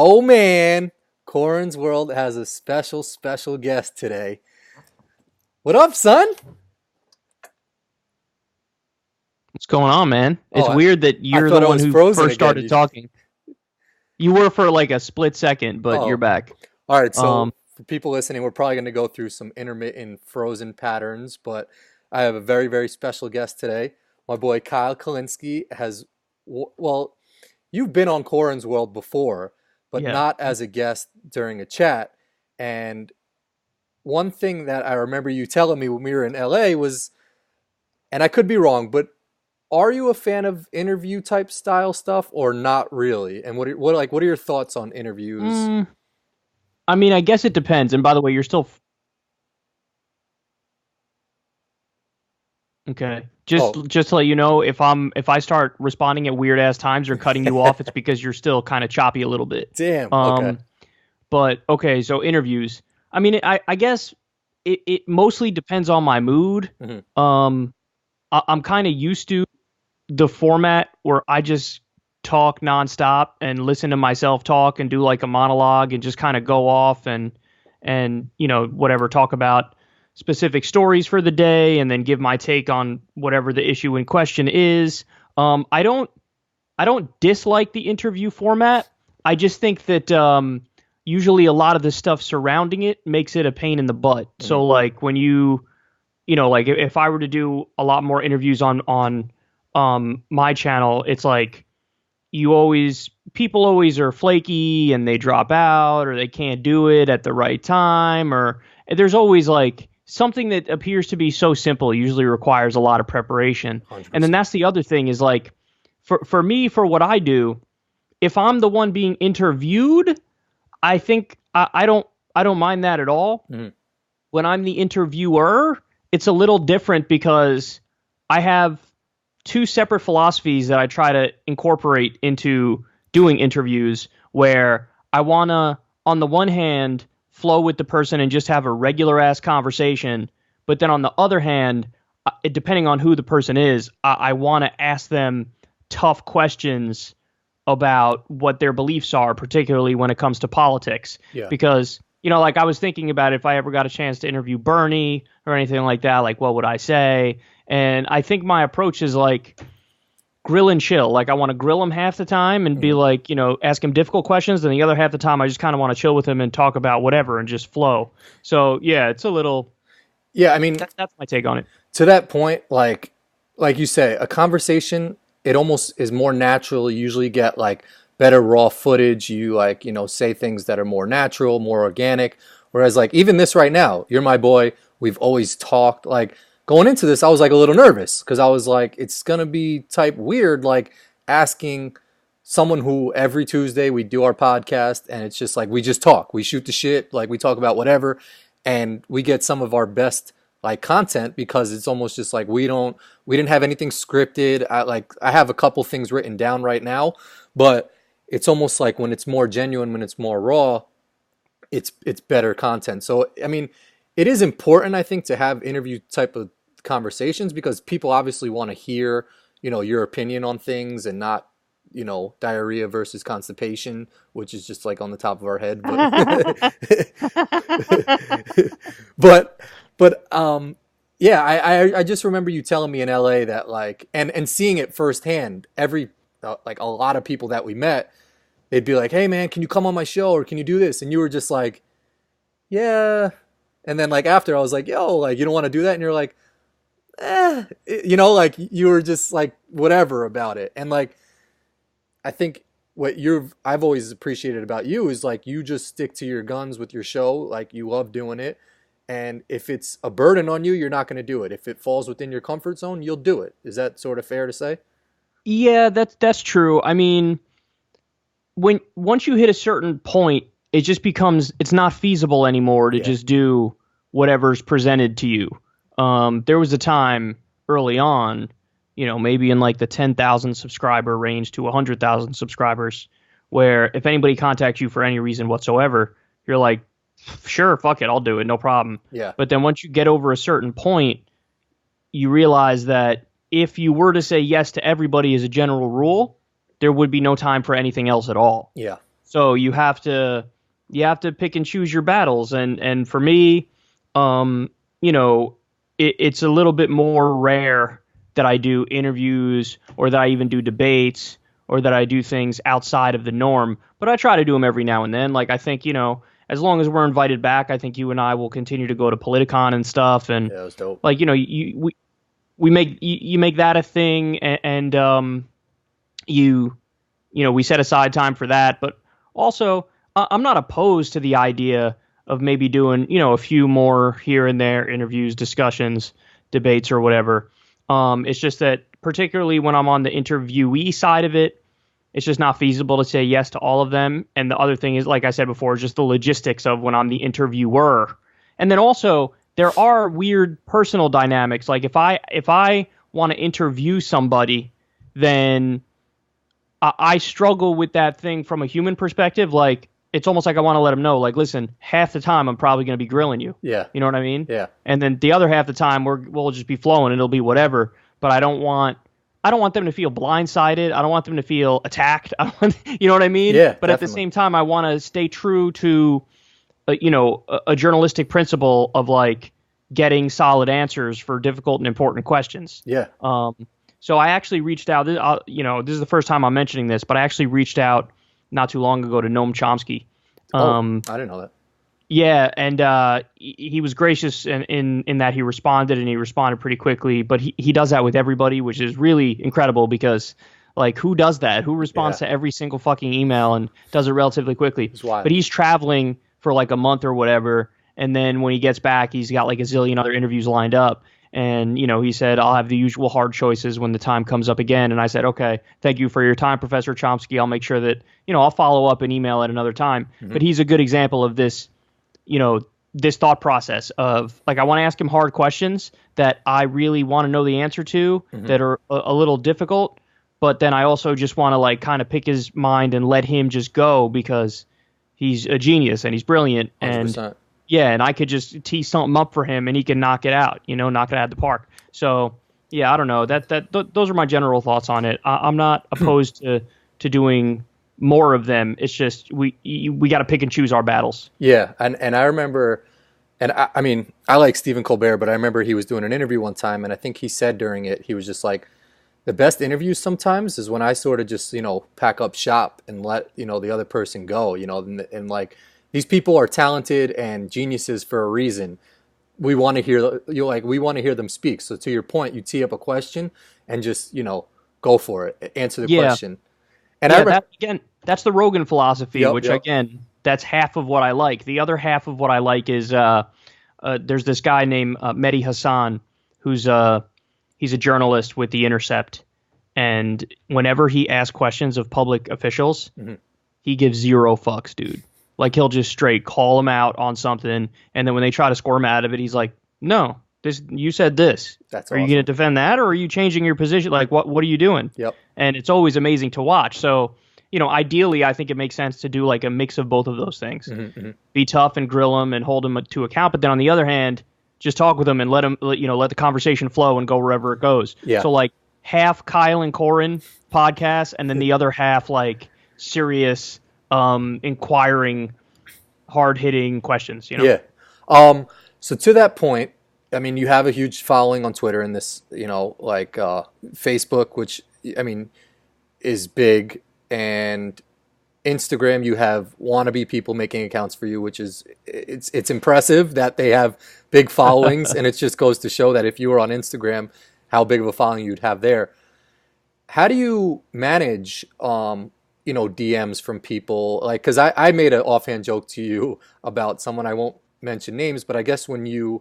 Oh man, Corin's World has a special guest today. What up, son? What's going on, man? It's Oh, weird that I you're the thought I one was who frozen first again. started talking. You were for like a split second, but you're Oh, back. all right. So Um, for people listening, we're probably going to go through some intermittent frozen patterns, but I have a very special guest today. My boy Kyle Kulinski has, well, you've been on Corin's World before, but yeah. not as a guest during a chat. And one thing that I remember you telling me when we were in LA was, and I could be wrong, but are you a fan of interview type style stuff or not really? And what are your thoughts on interviews? Mm, I mean, I guess it depends. And by the way, you're still okay. Just Oh, just to let you know, if I start responding at weird ass times or cutting you off, it's because you're still kind of choppy a little bit. damn. Okay. Um, but okay, so interviews. I mean, I guess it mostly depends on my mood. Hmm. I'm kind of used to the format where I just talk nonstop and listen to myself talk and do like a monologue and just kind of go off and whatever, talk about specific stories for the day and then give my take on whatever the issue in question is. I don't dislike the interview format. I just think that usually a lot of the stuff surrounding it makes it a pain in the butt. Hmm. So like when like if I were to do a lot more interviews on my channel, it's like people always are flaky and they drop out or they can't do it at the right time, or there's always like something that appears to be so simple usually requires a lot of preparation. And then 100%. that's the other thing is like for me, for what I do, if I'm the one being interviewed, I think I don't mind that at all. Hmm. When I'm the interviewer, it's a little different because I have two separate philosophies that I try to incorporate into doing interviews where I want to, on the one hand, flow with the person and just have a regular ass conversation. But then on the other hand, depending on who the person is, I want to ask them tough questions about what their beliefs are, particularly when it comes to politics. Yeah. Because, like I was thinking about if I ever got a chance to interview Bernie or anything like that, like what would I say? And I think my approach is like grill and chill. Like I want to grill him half the time and be Hmm. like, ask him difficult questions. And the other half the time, I just kind of want to chill with him and talk about whatever and just flow. So yeah, it's a little, Yeah. I mean, that's my take on it. to that point, like you say, a conversation, it almost is more natural. You usually get like better raw footage. You like, say things that are more natural, more organic. Whereas like even this right now, you're my boy. We've always talked. Like going into this, I was like a little nervous because I was like, it's gonna be type weird, like asking someone who every Tuesday we do our podcast and it's just like we just talk. We shoot the shit, like we talk about whatever, and we get some of our best like content because it's almost just like we didn't have anything scripted. I have a couple things written down right now, but it's almost like when it's more genuine, when it's more raw, it's better content. So I mean, it is important I think to have interview type of conversations because people obviously want to hear, your opinion on things and not, diarrhea versus constipation, which is just like on the top of our head, but yeah, I just remember you telling me in LA that like and seeing it firsthand. Every like a lot of people that we met, they'd be like, "Hey man, can you come on my show or can you do this?" And you were just like, "Yeah." And then like after I was like, "Yo, like you don't want to do that?" And you're like, like you were just like whatever about it. And like I think I've always appreciated about you is like you just stick to your guns with your show, like you love doing it. And if it's a burden on you, you're not going to do it. If it falls within your comfort zone, you'll do it. Is that sort of fair to say? Yeah, that's true. I mean, once you hit a certain point, it just becomes it's not feasible anymore to Yeah. just do whatever's presented to you. There was a time early on, maybe in like the 10,000 subscriber range to 100,000 subscribers, where if anybody contacts you for any reason whatsoever, you're like, sure, fuck it, I'll do it, no problem. Yeah. But then once you get over a certain point, you realize that if you were to say yes to everybody as a general rule, there would be no time for anything else at all. Yeah. So you have to pick and choose your battles. And for me, you know, it's a little bit more rare that I do interviews or that I even do debates or that I do things outside of the norm. But I try to do them every now and then. Like, I think, as long as we're invited back, I think you and I will continue to go to Politicon and stuff. And Yeah, it was dope. like, we make that a thing, and we set aside time for that. But also, I'm not opposed to the idea of maybe doing, a few more here and there interviews, discussions, debates, or whatever. It's just that particularly when I'm on the interviewee side of it, it's just not feasible to say yes to all of them. And the other thing is, like I said before, just the logistics of when I'm the interviewer. And then also there are weird personal dynamics. Like if I want to interview somebody, then I struggle with that thing from a human perspective. Like, it's almost like I want to let them know, like, listen, half the time I'm probably going to be grilling you. Yeah. You know what I mean? Yeah. And then the other half the time we'll just be flowing and it'll be whatever. But I don't want them to feel blindsided. I don't want them to feel attacked. You know what I mean? Yeah. But at the same time, I want to stay true to, a journalistic principle of like getting solid answers for difficult and important questions. Yeah. So I actually reached out. This is the first time I'm mentioning this, but I actually reached out not too long ago to Noam Chomsky. I didn't know that. Yeah, and he was gracious in that he responded, and he responded pretty quickly. But he does that with everybody, which is really incredible because, like, who does that? Who responds to every single fucking email and does it relatively quickly? But he's traveling for like a month or whatever, and then when he gets back, he's got like a zillion other interviews lined up. And, he said, I'll have the usual hard choices when the time comes up again. And I said, okay, thank you for your time, Professor Chomsky. I'll make sure that, I'll follow up an email at another time. Mm-hmm. But he's a good example of this, this thought process of, like, I want to ask him hard questions that I really want to know the answer to, that are a little difficult. But then I also just want to, like, kind of pick his mind and let him just go because he's a genius and he's brilliant. 100%. And yeah, and I could just tee something up for him and he can knock it out, knock it out of the park. So, yeah, I don't know. Those are my general thoughts on it. I'm not opposed to doing more of them. It's just we got to pick and choose our battles. Yeah, and I remember, and I mean, I like Stephen Colbert, but I remember he was doing an interview one time, and I think he said during it, he was just like, the best interviews sometimes is when I sort of just, pack up shop and let, the other person go, and like, these people are talented and geniuses for a reason. We want to hear we want to hear them speak. So to your point, you tee up a question and just go for it, answer the question. And that's the Rogan philosophy, Yep. Again, that's half of what I like. The other half of what I like is there's this guy named Mehdi Hassan who's he's a journalist with The Intercept, and whenever he asks questions of public officials, he gives zero fucks, dude. Like, he'll just straight call him out on something, and then when they try to score him out of it, he's like, no, you said this. That's Are you going to defend that, or are you changing your position? Like, what are you doing? Yep. And it's always amazing to watch. So, ideally, I think it makes sense to do like a mix of both of those things. Be tough and grill them and hold them to account, but then on the other hand, just talk with them and let the conversation flow and go wherever it goes. Yeah. So, like, half Kyle and Corin podcast, and then the other half, like, serious inquiring, hard-hitting questions, Yeah. So to that point, I mean, you have a huge following on Twitter and this, Facebook, which, I mean, is big, and Instagram, you have wannabe people making accounts for you, which is, it's impressive that they have big followings, and it just goes to show that if you were on Instagram, how big of a following you'd have there. How do you manage, DMs from people? Like, because I made an offhand joke to you about someone, I won't mention names, but I guess when you,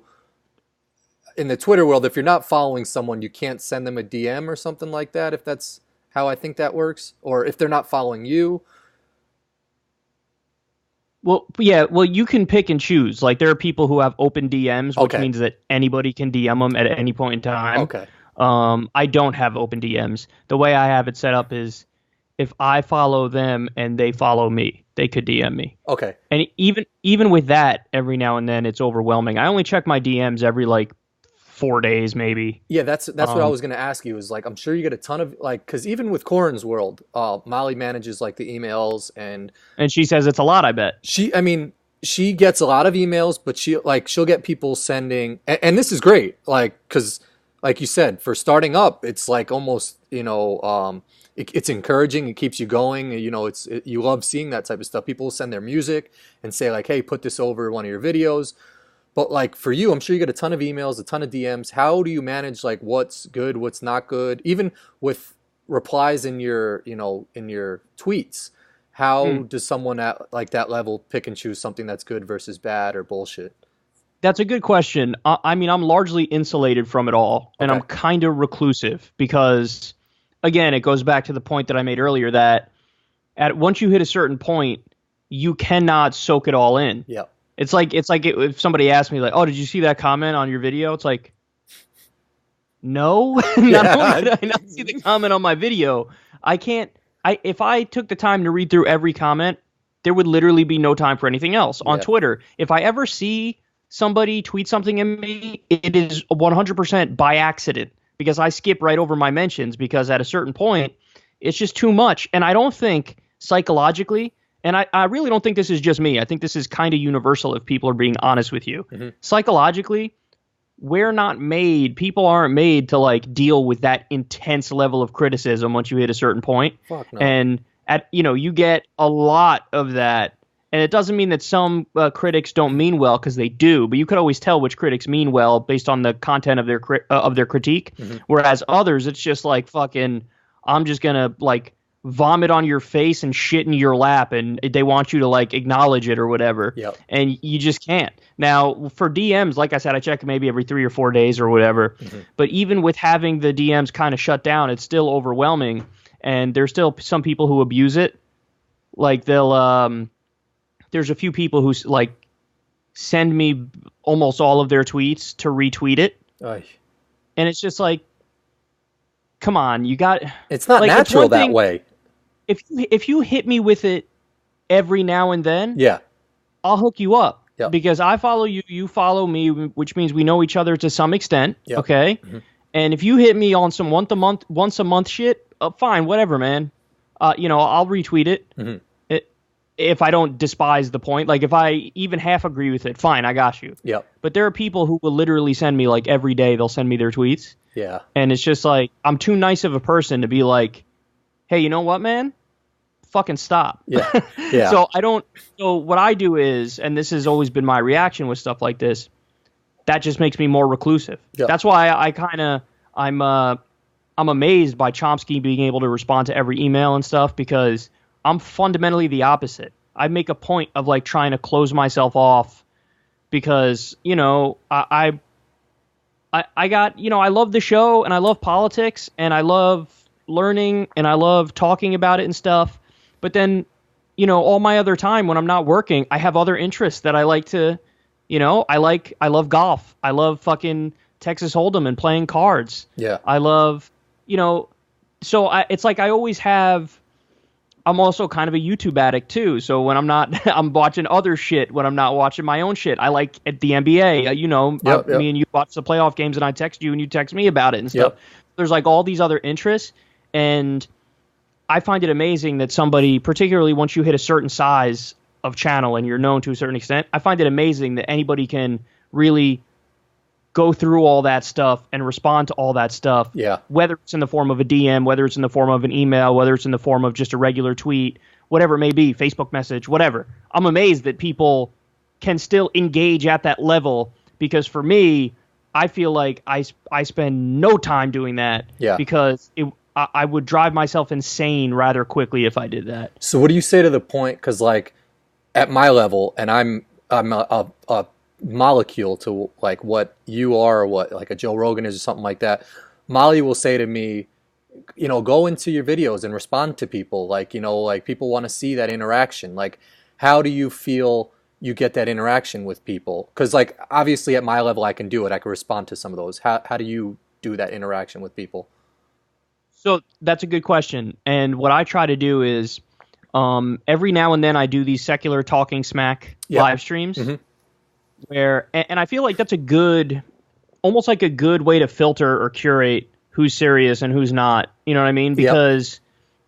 in the Twitter world, if you're not following someone, you can't send them a DM or something like that, if that's how I think that works, or if they're not following you. Well, yeah, you can pick and choose. Like, there are people who have open DMs, which Okay. means that anybody can DM them at any point in time. Okay. I don't have open DMs. The way I have it set up is if I follow them and they follow me, they could DM me. Okay. And even with that, every now and then it's overwhelming. I only check my DMs every like 4 days maybe. Yeah, that's what I was gonna ask you. Is like I'm sure you get a ton of like because even with Corin's world, Molly manages like the emails and And she says it's a lot, I bet. I mean, she gets a lot of emails, but she'll get people sending, and this is great, like because like you said, for starting up, it's like almost it's encouraging, it keeps you going, you love seeing that type of stuff. People will send their music and say like, hey, put this over one of your videos. But like for you, I'm sure you get a ton of emails, a ton of DMs. How do you manage like what's good, what's not good, even with replies in your in your tweets? How does someone at like that level pick and choose something that's good versus bad or bullshit? That's a good question. I mean, I'm largely insulated from it all, and Okay. I'm kind of reclusive because, again, it goes back to the point that I made earlier that once you hit a certain point, you cannot soak it all in. Yeah. It's like if somebody asked me like, "Oh, did you see that comment on your video?" It's like, no. Not only did I not see the comment on my video, I can't. If I took the time to read through every comment, there would literally be no time for anything else. On Twitter, if I ever see somebody tweet something at me, it is 100% by accident because I skip right over my mentions because at a certain point, it's just too much. And I don't think psychologically, and I really don't think this is just me. I think this is kind of universal if people are being honest with you. Mm-hmm. Psychologically, people aren't made to like deal with that intense level of criticism once you hit a certain point. Fuck no. And you get a lot of that. And it doesn't mean that some critics don't mean well, because they do, but you could always tell which critics mean well based on the content of their critique. Mm-hmm. Whereas others, it's just like fucking, I'm just gonna like vomit on your face and shit in your lap, and they want you to like acknowledge it or whatever. Yep. And you just can't. Now for DMs, like I said, I check maybe every 3 or 4 days or whatever. Mm-hmm. But even with having the DMs kind of shut down, it's still overwhelming, and there's still some people who abuse it. Like there's a few people who like send me almost all of their tweets to retweet it. Oy. And it's just like, come on, you got. It's not like, natural that way. If you hit me with it every now and then, yeah, I'll hook you up. Yep. Because I follow you, you follow me, which means we know each other to some extent. Yep. Okay. Mm-hmm. And if you hit me on some once a month shit, fine, whatever, man. I'll retweet it. Mm-hmm. If I don't despise the point, like if I even half agree with it, fine, I got you. Yep. But there are people who will literally send me like every day, they'll send me their tweets. Yeah. And it's just like, I'm too nice of a person to be like, hey, you know what, man? Fucking stop. Yeah. Yeah. So what I do is, and this has always been my reaction with stuff like this, that just makes me more reclusive. Yep. That's why I'm amazed by Chomsky being able to respond to every email and stuff, because I'm fundamentally the opposite. I make a point of like trying to close myself off because, I got, I love the show and I love politics and I love learning and I love talking about it and stuff. But then, all my other time when I'm not working, I have other interests that I like to, I love golf. I love fucking Texas Hold'em and playing cards. Yeah. I love, it's like I always have. I'm also kind of a YouTube addict too. So when I'm not, I'm watching other shit when I'm not watching my own shit. I like at the NBA, me and you watch the playoff games and I text you and you text me about it and stuff. Yep. There's like all these other interests. And I find it amazing that somebody, particularly once you hit a certain size of channel and you're known to a certain extent, I find it amazing that anybody can really go through all that stuff and respond to all that stuff. Yeah. Whether it's in the form of a DM, whether it's in the form of an email, whether it's in the form of just a regular tweet, whatever it may be, Facebook message, whatever. I'm amazed that people can still engage at that level, because for me, I feel like I spend no time doing that. Yeah. Because I would drive myself insane rather quickly if I did that. So what do you say to the point? Because like at my level, and I'm a molecule to like what you are, or what like a Joe Rogan is or something like that. Molly will say to me, go into your videos and respond to people. Like, like people want to see that interaction. Like, how do you feel you get that interaction with people? Because like obviously at my level I can do it. I can respond to some of those. How do you do that interaction with people? So that's a good question. And what I try to do is every now and then I do these secular talking smack live streams. Mm-hmm. And I feel like that's a good almost like a good way to filter or curate who's serious and who's not. You know what I mean? Yep. Because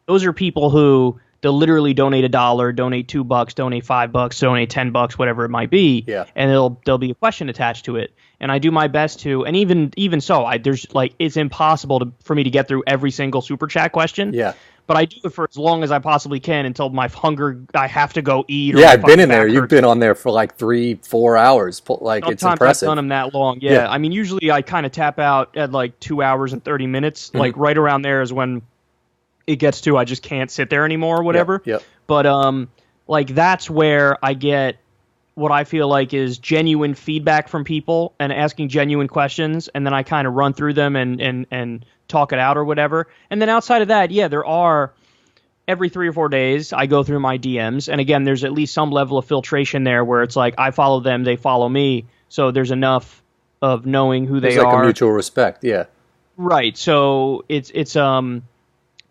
those are people who they'll literally donate $1, donate $2, donate $5, donate $10, whatever it might be, Yeah. and there'll be a question attached to it. And I do my best to, and even so, there's like it's impossible for me to get through every single super chat question. Yeah. But I do it for as long as I possibly can until my hunger, I have to go eat. Or Yeah, my I've been in there. back You've hurts. been on there for like 3-4 hours. Like, it's Sometimes impressive. I've done them that long. Yeah. Yeah. I mean, usually I kind of tap out at like 2 hours and 30 minutes. Like right around there is when it gets to I just can't sit there anymore or whatever. Yep. But like that's where I get what I feel like is genuine feedback from people and asking genuine questions, and then I kind of run through them and talk it out or whatever. And then outside of that, yeah, there are every 3 or 4 days I go through my DMs, and again, there's at least some level of filtration there where it's like I follow them, they follow me, so there's enough of knowing who they There's like are. a mutual respect. Yeah. Right. So it's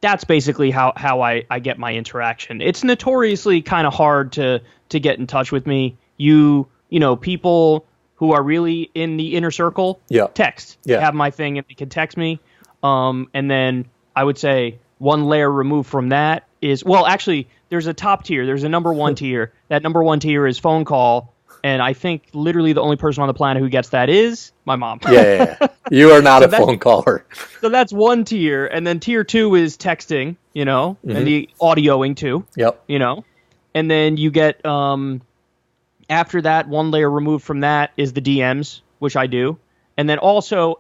that's basically how I get my interaction. It's notoriously kind of hard to get in touch with me. You know, people who are really in the inner circle, text. Yeah. Have my thing and they can text me. And then I would say one layer removed from that is, well, actually, there's a top tier. There's a number one tier. That number one tier is phone call. And I think literally the only person on the planet who gets that is my mom. Yeah. You are not a phone caller. So that's one tier. And then tier 2 is texting, you know, and the audioing too. Yep. You know, and then you get, after that, one layer removed from that is the DMs, which I do. And then also,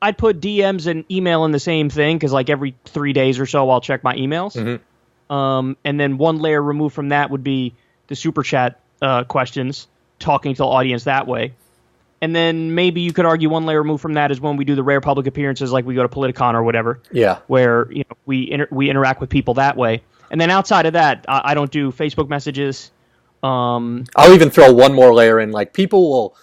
I'd put DMs and email in the same thing because like every 3 days or so, I'll check my emails. And then one layer removed from that would be the super chat questions, talking to the audience that way. And then maybe you could argue one layer removed from that is when we do the rare public appearances, like we go to Politicon or whatever. Yeah. Where you know we interact with people that way. And then outside of that, I don't do Facebook messages. I'll even throw one more layer in. Like, people will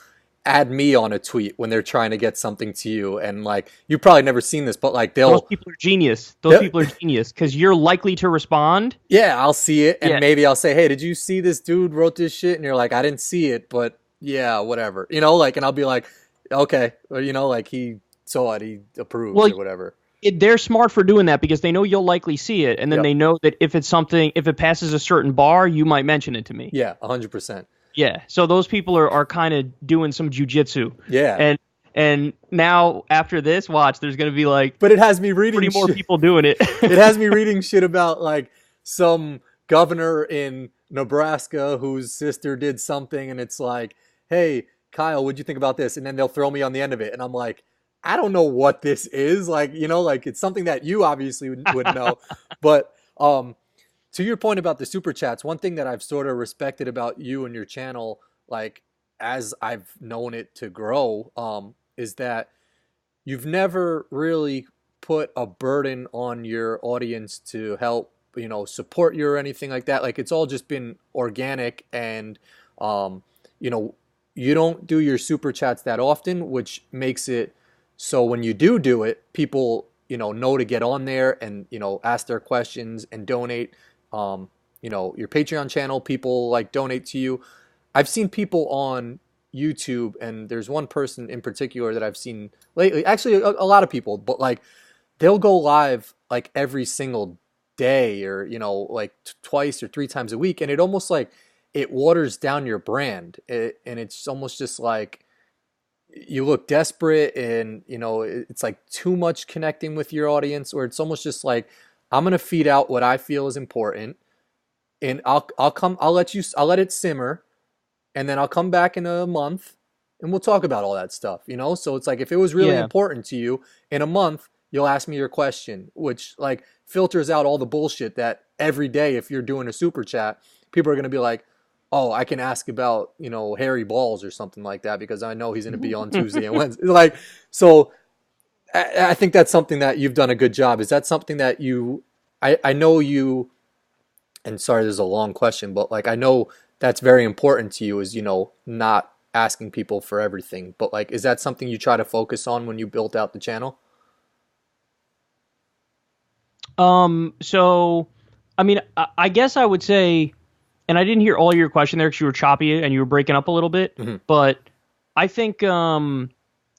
add me on a tweet when they're trying to get something to you, and like you've probably never seen this, but like those people are genius. Those people are genius because you're likely to respond. Yeah, I'll see it, and maybe I'll say, "Hey, did you see this dude wrote this shit?" And you're like, "I didn't see it, but yeah, whatever." You know, like, and I'll be like, "Okay," or, you know, like he saw it, he approves or whatever. They're smart for doing that because they know you'll likely see it, and then they know that if it passes a certain bar, you might mention it to me. Yeah, 100%. Yeah, so those people are kind of doing some jujitsu. Yeah. And now after this, watch, there's going to be like... But it has me reading 30 more people doing it. It has me reading shit about like some governor in Nebraska whose sister did something, and it's like, hey, Kyle, what'd you think about this? And then they'll throw me on the end of it, and I'm like, I don't know what this is. Like, you know, like it's something that you obviously would know. But to your point about the super chats, one thing that I've sort of respected about you and your channel, like as I've known it to grow, is that you've never really put a burden on your audience to help, you know, support you or anything like that. Like, it's all just been organic, and you know, you don't do your super chats that often, which makes it so when you do it, people, you know to get on there and, you know, ask their questions and donate. You know, your Patreon channel, people like donate to you. I've seen people on YouTube, and there's one person in particular that I've seen lately, actually a lot of people, but like they'll go live like every single day, or, you know, like twice or 3 times a week, and it almost like it waters down your brand, and it's almost just like you look desperate, and, you know, it's like too much connecting with your audience, or it's almost just like, I'm going to feed out what I feel is important, and I'll let it simmer, and then I'll come back in a month and we'll talk about all that stuff, you know? So it's like, if it was really important to you, in a month, you'll ask me your question, which like filters out all the bullshit that every day, if you're doing a super chat, people are going to be like, oh, I can ask about, you know, hairy balls or something like that because I know he's going to be on Tuesday and Wednesday. Like, so I think that's something that you've done a good job. Is that something that I know you, and sorry, this is a long question, but like, I know that's very important to you, is, you know, not asking people for everything, but like, is that something you try to focus on when you built out the channel? So, I mean, I guess I would say, and I didn't hear all your question there because you were choppy and you were breaking up a little bit, but I think,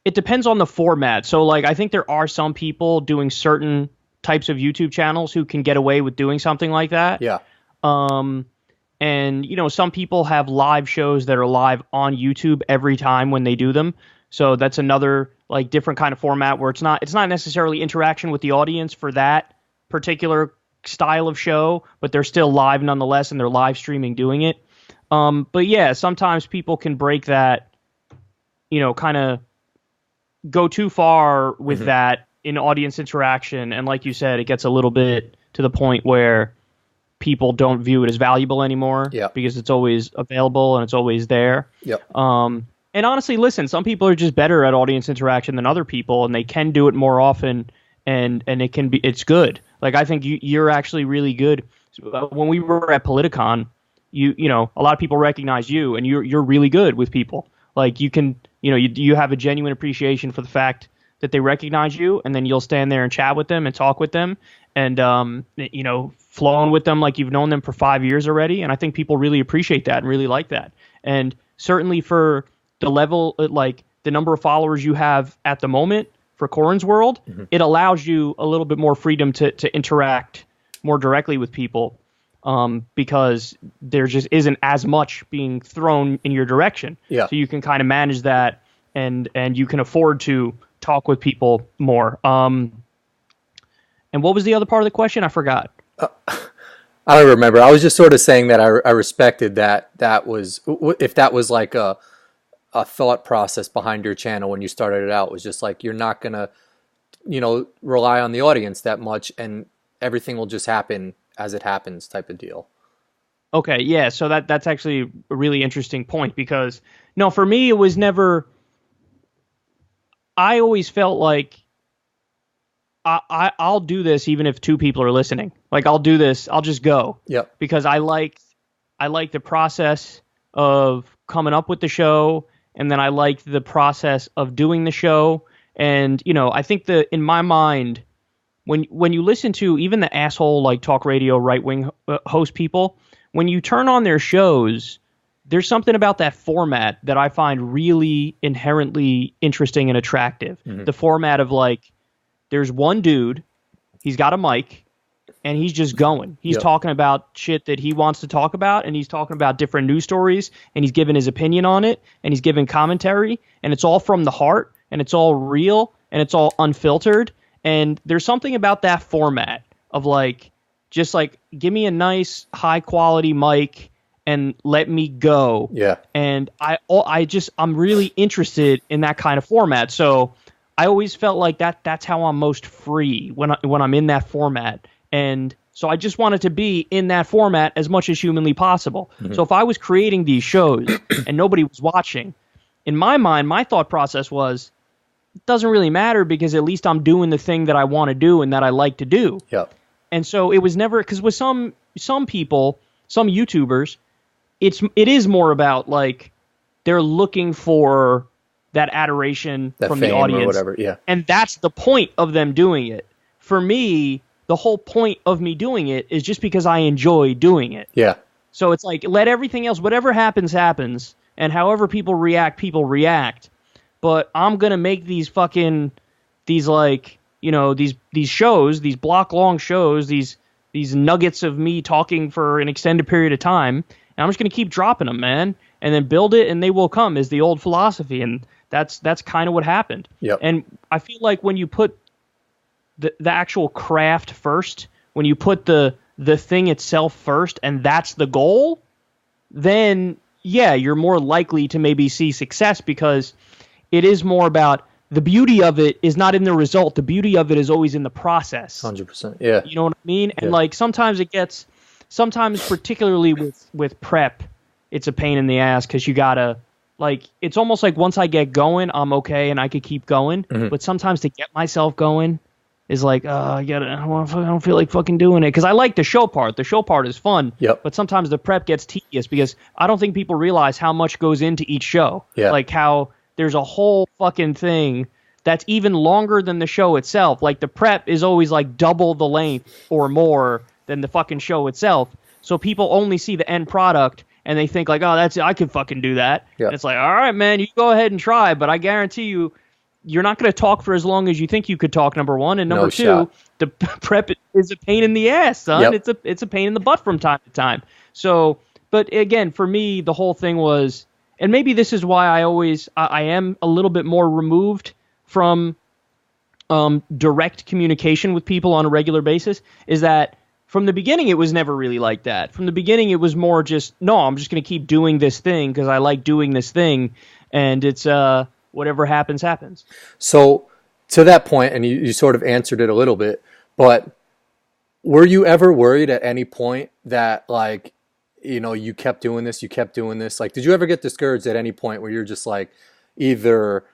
it depends on the format. So like I think there are some people doing certain types of YouTube channels who can get away with doing something like that. Yeah. And some people have live shows that are live on YouTube every time when they do them. So that's another like different kind of format where it's not necessarily interaction with the audience for that particular style of show, but they're still live nonetheless and they're live streaming doing it. But yeah, sometimes people can break that, kind of go too far with that in audience interaction. And like you said, it gets a little bit to the point where people don't view it as valuable anymore because it's always available and it's always there. Yep. And honestly, listen, some people are just better at audience interaction than other people, and they can do it more often, and it's good. Like I think you're actually really good. When we were at Politicon, a lot of people recognize you, and you're really good with people. Like you can, you have a genuine appreciation for the fact that they recognize you, and then you'll stand there and chat with them and talk with them, and flowing with them like you've known them for 5 years already. And I think people really appreciate that and really like that. And certainly for the level, like the number of followers you have at the moment for Corin's World, it allows you a little bit more freedom to interact more directly with people, because there just isn't as much being thrown in your direction. Yeah. So you can kind of manage that, and you can afford to talk with people more. And what was the other part of the question? I forgot. I don't remember. I was just sort of saying that I respected that was, if that was like a thought process behind your channel when you started it out, was just like, you're not going to, rely on the audience that much, and everything will just happen as it happens type of deal. Okay. Yeah. So that's actually a really interesting point, because no, for me, it was never, I always felt like I'll do this even if 2 people are listening. Like I'll do this, I'll just go. Yep. Because I like the process of coming up with the show, and then I like the process of doing the show. And I think in my mind, when you listen to even the asshole like talk radio right wing host people, when you turn on their shows, there's something about that format that I find really inherently interesting and attractive. The format of like, there's one dude, he's got a mic, and he's just going. He's talking about shit that he wants to talk about, and he's talking about different news stories, and he's giving his opinion on it, and he's giving commentary, and it's all from the heart, and it's all real, and it's all unfiltered. And there's something about that format of like, just like, give me a nice high quality mic and let me go. Yeah. And I'm really interested in that kind of format. So I always felt like that's how I'm most free when I'm in that format. And so I just wanted to be in that format as much as humanly possible. So if I was creating these shows and nobody was watching, in my mind, my thought process was, it doesn't really matter, because at least I'm doing the thing that I want to do and that I like to do. Yep. And so it was never, because with some people, some YouTubers, it is more about like they're looking for that adoration from the audience or whatever. Yeah. And that's the point of them doing it. For me, the whole point of me doing it is just because I enjoy doing it. Yeah. So it's like, let everything else, whatever happens, happens. And however people react. But I'm going to make these like, these shows, these block long shows, these nuggets of me talking for an extended period of time. And I'm just going to keep dropping them, man. And then build it, and they will come, is the old philosophy. And that's kind of what happened. Yep. And I feel like when you put the actual craft first, when you put the thing itself first, and that's the goal, then yeah, you're more likely to maybe see success, because it is more about, the beauty of it is not in the result. The beauty of it is always in the process. 100%. Yeah. You know what I mean? And like sometimes particularly with prep, it's a pain in the ass, because you gotta, like, it's almost like once I get going, I'm okay and I could keep going. But sometimes to get myself going is like, I don't feel like fucking doing it, because I like the show part. The show part is fun. Yep. But sometimes the prep gets tedious, because I don't think people realize how much goes into each show. Yeah. Like how there's a whole fucking thing that's even longer than the show itself. Like the prep is always like double the length or more than the fucking show itself. So people only see the end product and they think like, oh, that's it, I could fucking do that. Yeah. And it's like, all right, man, you go ahead and try, but I guarantee you you're not going to talk for as long as you think you could talk, number one. And number No two, shot. the prep is a pain in the ass, son. Yep. It's a pain in the butt from time to time. So, but again, for me, the whole thing was, and maybe this is why I am a little bit more removed from direct communication with people on a regular basis, is that from the beginning, it was never really like that. From the beginning, it was more just, no, I'm just going to keep doing this thing because I like doing this thing, and it's whatever happens, happens. So to that point, and you sort of answered it a little bit, but were you ever worried at any point that, like, you know, you kept doing this? Like, did you ever get discouraged at any point where you're just like, either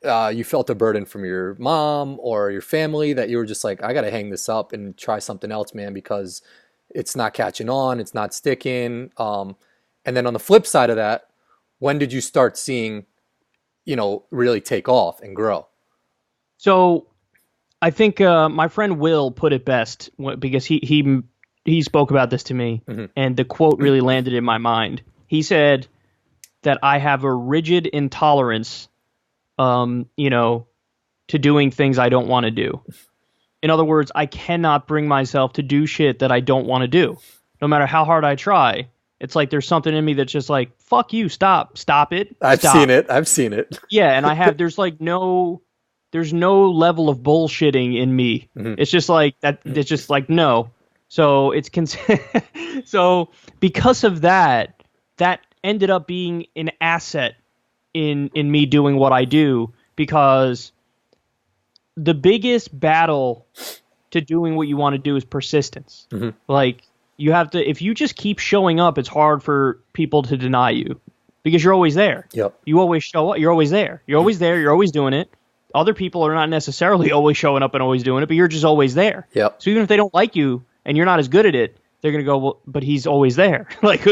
you felt a burden from your mom or your family that you were just like, I got to hang this up and try something else, man, because it's not catching on, it's not sticking. And then on the flip side of that, when did you start seeing, you know, really take off and grow? So I think my friend Will put it best because he spoke about this to me, and the quote really landed in my mind. He said that I have a rigid intolerance, you know, to doing things I don't want to do. In other words, I cannot bring myself to do shit that I don't want to do. No matter how hard I try, it's like there's something in me that's just like, fuck you, stop it. I've seen it. Yeah, and there's no level of bullshitting in me. It's just like that. It's just like, no. So it's so because of that ended up being an asset in me doing what I do, because the biggest battle to doing what you want to do is persistence. Like, you have to, if you just keep showing up, it's hard for people to deny you because you're always there. Yep. You always show up. You're always there. You're always there. You're always doing it. Other people are not necessarily always showing up and always doing it, but you're just always there. Yep. So even if they don't like you and you're not as good at it, they're going to go, well, but he's always there. Like,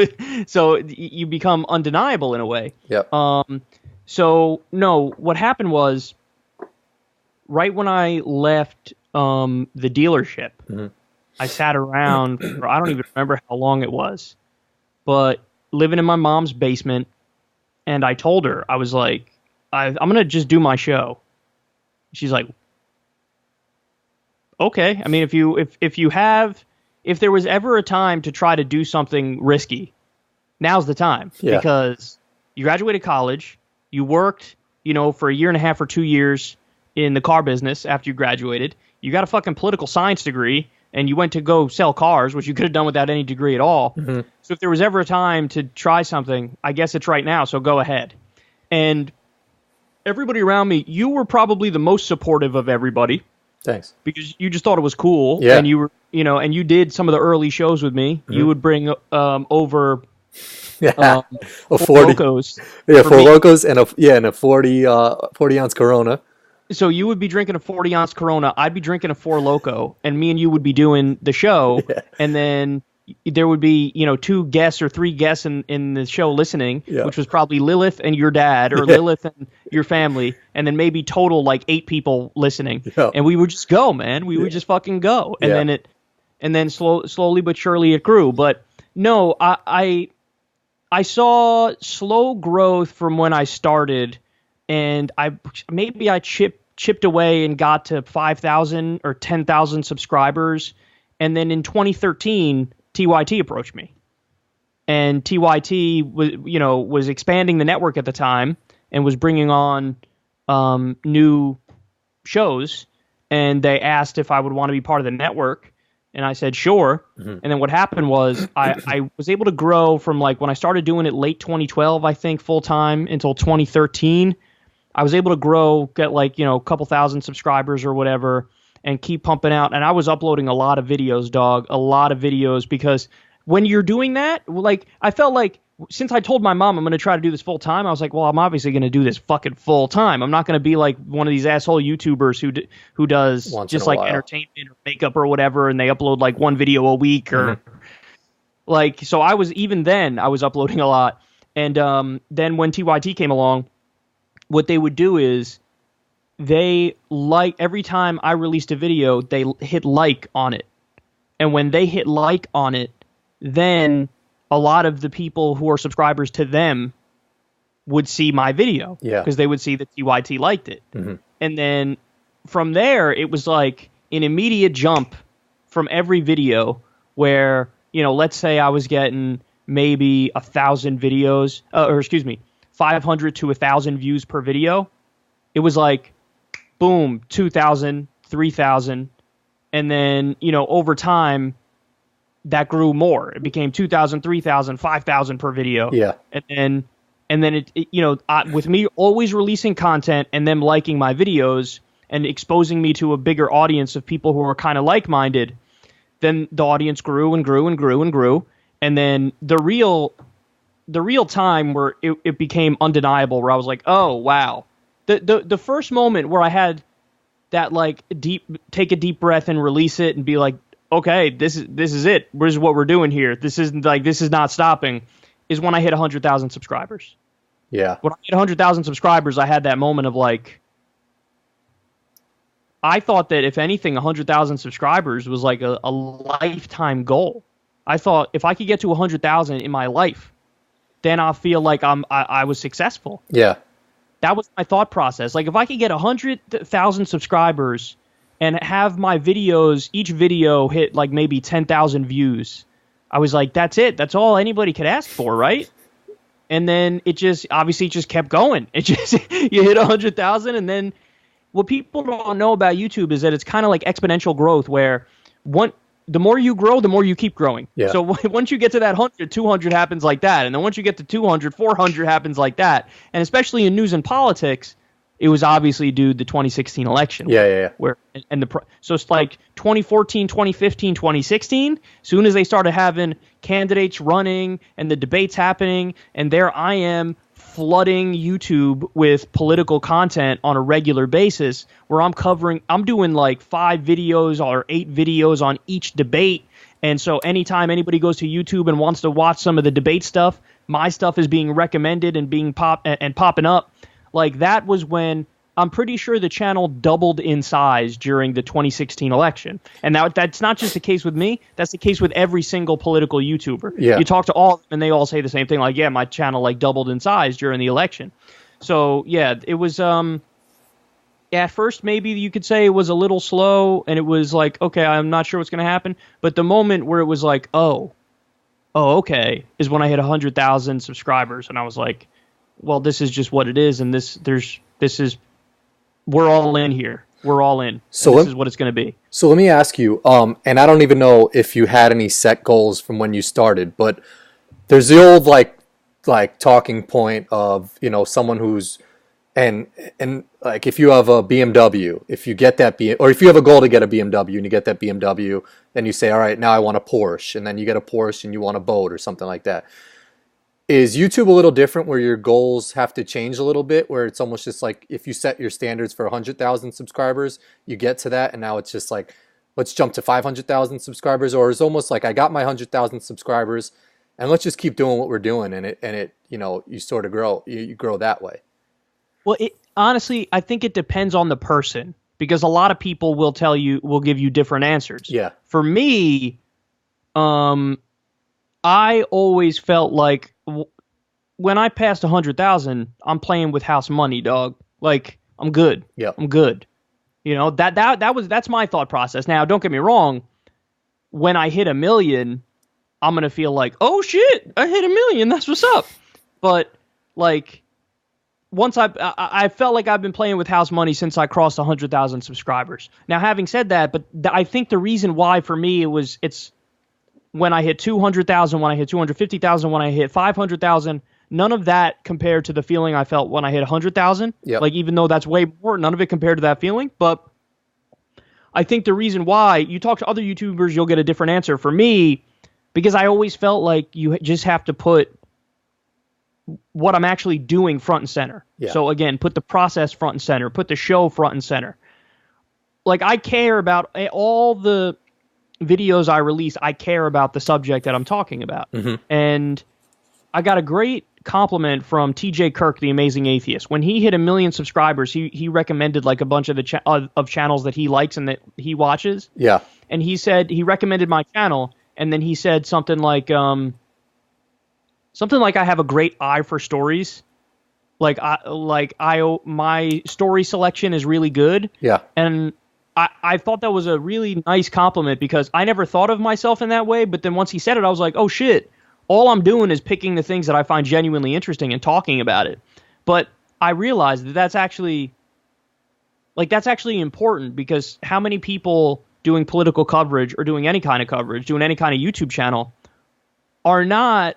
so you become undeniable in a way. Yep. So no, what happened was, right when I left the dealership, I sat around for, I don't even remember how long it was, but living in my mom's basement, and I told her, I was like, I'm going to just do my show. She's like, okay. I mean, if there was ever a time to try to do something risky, now's the time. Yeah. Because you graduated college, you worked, you know, for a year and a half or 2 years in the car business after you graduated. You got a fucking political science degree, and you went to go sell cars, which you could have done without any degree at all. So if there was ever a time to try something, I guess it's right now, so go ahead. And everybody around me, you were probably the most supportive of everybody. Thanks. Because you just thought it was cool. Yeah. And you were, you know, and you did some of the early shows with me. You would bring over a 40 Locos. Yeah, four Locos and a 40 ounce Corona. So you would be drinking a 40-ounce Corona. I'd be drinking a 4 Loco, and me and you would be doing the show. Yeah. And then there would be, you know, 2 guests or 3 guests in the show listening, which was probably Lilith and your dad, or Lilith and your family, and then maybe total like 8 people listening. Yeah. And we would just go, man. We would just fucking go. And then slowly but surely it grew. But no, I saw slow growth from when I started, and I chipped away and got to 5,000 or 10,000 subscribers. And then in 2013, TYT approached me, and TYT was expanding the network at the time and was bringing on new shows, and they asked if I would want to be part of the network, and I said sure. And then what happened was I was able to grow from, like, when I started doing it late 2012, I think, full time, until 2013. I was able to grow, get like, you know, a couple thousand subscribers or whatever, and keep pumping out. And I was uploading a lot of videos, dog, a lot of videos, because when you're doing that, like, I felt like, since I told my mom I'm going to try to do this full time, I was like, well, I'm obviously going to do this fucking full time. I'm not going to be like one of these asshole YouTubers who does just like entertainment or makeup or whatever, and they upload like 1 video a week or like. So I was uploading a lot, and then when TYT came along, what they would do is, they every time I released a video, they hit like on it. And when they hit like on it, then a lot of the people who are subscribers to them would see my video. Yeah. Because they would see that TYT liked it. And then from there, it was like an immediate jump from every video where, let's say I was getting maybe 1,000 videos, or excuse me, 500 to 1,000 views per video. It was like, boom, 2,000, 3,000. And then, over time, that grew more. It became 2,000, 3,000, 5,000 per video. Yeah. And then with me always releasing content and them liking my videos and exposing me to a bigger audience of people who are kind of like-minded, then the audience grew and grew and grew and grew. And then the real time where it became undeniable, where I was like, oh, wow. The first moment where I had that take a deep breath and release it and be like, okay, this is it. This is what we're doing here. This is not stopping, is when I hit 100,000 subscribers. Yeah. When I hit 100,000 subscribers, I had that moment of like, I thought that if anything, 100,000 subscribers was like a lifetime goal. I thought if I could get to 100,000 in my life, then I'll feel like I was successful. Yeah. That was my thought process. Like if I could get 100,000 subscribers and have my videos, each video hit like maybe 10,000 views, I was like, that's it. That's all anybody could ask for, right? And then it just kept going. It just, you hit 100,000, and then what people don't know about YouTube is that it's kind of like exponential growth, where the more you grow, the more you keep growing. Yeah. So once you get to that 100, 200 happens like that. And then once you get to 200, 400 happens like that. And especially in news and politics, it was obviously due to the 2016 election. Yeah. So it's like 2014, 2015, 2016, soon as they started having candidates running and the debates happening, and there I am flooding YouTube with political content on a regular basis, where I'm doing like 5 videos or 8 videos on each debate. And so anytime anybody goes to YouTube and wants to watch some of the debate stuff, my stuff is being recommended and being popping up. Like that was when I'm pretty sure the channel doubled in size during the 2016 election. And now that's not just the case with me. That's the case with every single political YouTuber. Yeah. You talk to all of them and they all say the same thing. Like, yeah, my channel like doubled in size during the election. So yeah, it was, at first maybe you could say it was a little slow and it was like, okay, I'm not sure what's going to happen. But the moment where it was like, oh, okay, is when I hit 100,000 subscribers. And I was like, well, this is just what it is. And we're all in here. We're all in. So this is what it's going to be. So let me ask you, and I don't even know if you had any set goals from when you started, but there's the old like talking point of, someone who's, and like if you have a BMW, if you get that or if you have a goal to get a BMW and you get that BMW, then you say, all right, now I want a Porsche, and then you get a Porsche and you want a boat or something like that. Is YouTube a little different where your goals have to change a little bit, where it's almost just like if you set your standards for 100,000 subscribers, you get to that, and now it's just like, let's jump to 500,000 subscribers, or it's almost like I got my 100,000 subscribers and let's just keep doing what we're doing, and it you sort of grow, you grow that way. Well, honestly, I think it depends on the person, because a lot of people will give you different answers. Yeah. For me, I always felt like when I passed 100,000, I'm playing with house money, dog. Like I'm good. Yeah. I'm good. That's my thought process. Now, don't get me wrong. When I hit 1 million, I'm going to feel like, oh shit, I hit 1 million. That's what's up. But like, once I felt like I've been playing with house money since I crossed 100,000 subscribers. Now, having said that, but I think the reason why for me it's when I hit 200,000, when I hit 250,000, when I hit 500,000, none of that compared to the feeling I felt when I hit 100,000. Yep. Like, even though that's way more, none of it compared to that feeling. But I think the reason why, you talk to other YouTubers, you'll get a different answer. For me, because I always felt like you just have to put what I'm actually doing front and center. Yeah. So again, put the process front and center, put the show front and center. Like, I care about all the videos I release. I care about the subject that I'm talking about. Mm-hmm. And I got a great compliment from TJ Kirk, the Amazing Atheist. When he hit 1 million subscribers, he recommended like a bunch of the of channels that he likes and that he watches. Yeah. And he said, he recommended my channel, and then he said something like I have a great eye for stories. My story selection is really good. Yeah. And I thought that was a really nice compliment because I never thought of myself in that way. But then once he said it, I was like, oh shit, all I'm doing is picking the things that I find genuinely interesting and talking about it. But I realized that that's actually important because how many people doing political coverage or doing any kind of coverage, doing any kind of YouTube channel are not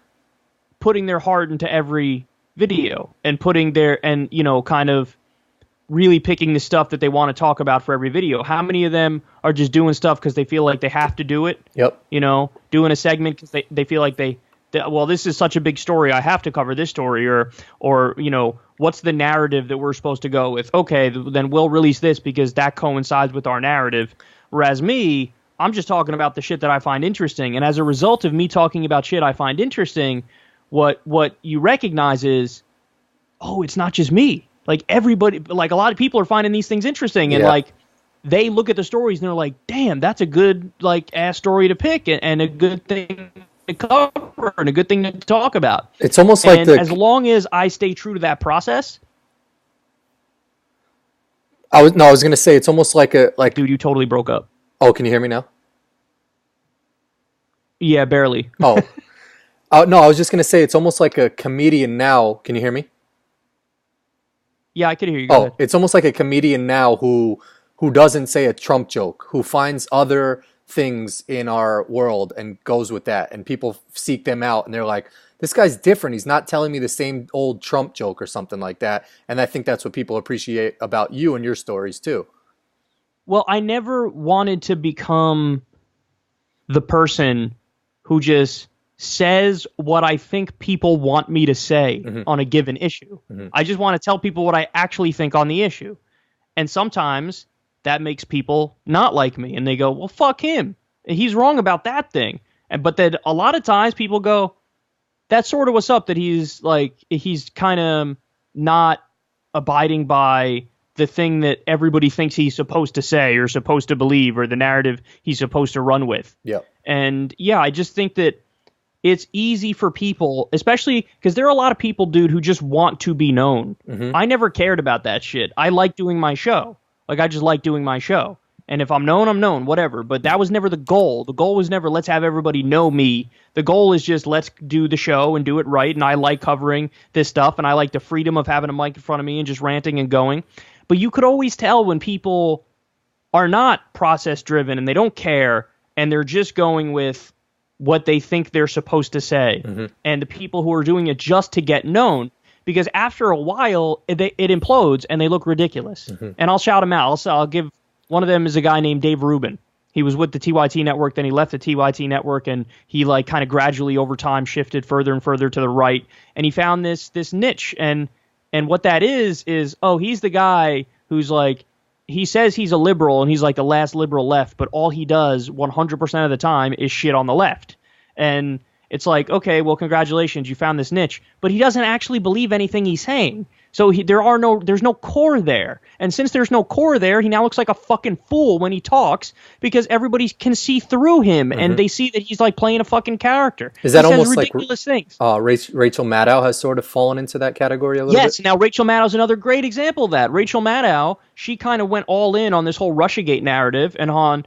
putting their heart into every video and kind of really picking the stuff that they want to talk about for every video. How many of them are just doing stuff because they feel like they have to do it? Yep. Doing a segment because they feel like well, this is such a big story, I have to cover this story, or what's the narrative that we're supposed to go with? Okay, then we'll release this because that coincides with our narrative. Whereas me, I'm just talking about the shit that I find interesting, and as a result of me talking about shit I find interesting, what you recognize is, oh, it's not just me. Like everybody, like a lot of people are finding these things interesting, and like they look at the stories and they're like, damn, that's a good ass story to pick and a good thing to cover and a good thing to talk about. It's almost like as long as I stay true to that process. I was going to say it's almost like Dude, you totally broke up. Oh, can you hear me now? Yeah, barely. Oh, no, I was just going to say it's almost like a comedian now. Can you hear me? Yeah, I can hear you. Go ahead. It's almost like a comedian now who doesn't say a Trump joke, who finds other things in our world and goes with that, and people seek them out and they're like, this guy's different, he's not telling me the same old Trump joke or something like that. And I think that's what people appreciate about you and your stories too. Well, I never wanted to become the person who just says what I think people want me to say on a given issue. I just want to tell people what I actually think on the issue. And sometimes that makes people not like me, and they go, well, fuck him, he's wrong about that thing. But then a lot of times people go, that's sort of what's up, that he's kind of not abiding by the thing that everybody thinks he's supposed to say or supposed to believe, or the narrative he's supposed to run with. Yeah. And yeah, I just think that it's easy for people, especially because there are a lot of people, dude, who just want to be known. I never cared about that shit. I like doing my show. I just like doing my show. And if I'm known, I'm known, whatever. But that was never the goal. The goal was never, let's have everybody know me. The goal is just, let's do the show and do it right. And I like covering this stuff. And I like the freedom of having a mic in front of me and just ranting and going. But you could always tell when people are not process driven and they don't care and they're just going with what they think they're supposed to say. And the people who are doing it just to get known, because after a while it implodes and they look ridiculous. And I'll shout them out. I'll give one of them is a guy named Dave Rubin. He was with the TYT network, then he left the TYT network, and he kind of gradually over time shifted further and further to the right, and he found this niche. And what that is he's the guy who's he says he's a liberal and he's the last liberal left, but all he does 100% of the time is shit on the left. And it's okay, well, congratulations, you found this niche. But he doesn't actually believe anything he's saying. So there's no core there. And since there's no core there, he now looks like a fucking fool when he talks because everybody can see through him and they see that he's playing a fucking character. Is that he almost says ridiculous things? Rachel Maddow has sort of fallen into that category a little bit? Yes, now Rachel Maddow's another great example of that. Rachel Maddow, she kind of went all in on this whole Russiagate narrative and her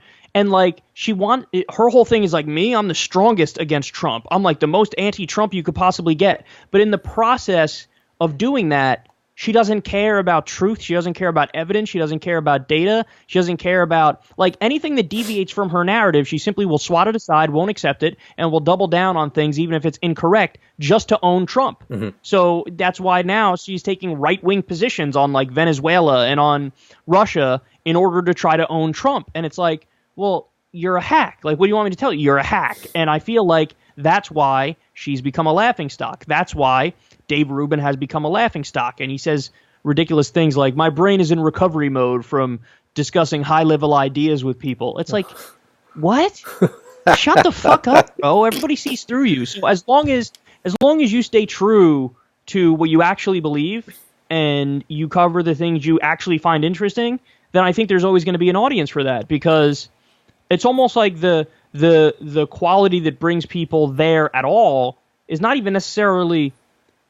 whole thing is me, I'm the strongest against Trump. I'm the most anti-Trump you could possibly get. But in the process of doing that, she doesn't care about truth. She doesn't care about evidence. She doesn't care about data. She doesn't care about anything that deviates from her narrative. She simply will swat it aside, won't accept it, and will double down on things even if it's incorrect just to own Trump. So that's why now she's taking right-wing positions on Venezuela and on Russia in order to try to own Trump. And it's well, you're a hack. What do you want me to tell you? You're a hack. And I feel that's why she's become a laughingstock. That's why Dave Rubin has become a laughingstock. And he says ridiculous things like, my brain is in recovery mode from discussing high-level ideas with people. It's what? Shut the fuck up, bro. Everybody sees through you. So as long as you stay true to what you actually believe and you cover the things you actually find interesting, then I think there's always going to be an audience for that, because it's almost like the quality that brings people there at all is not even necessarily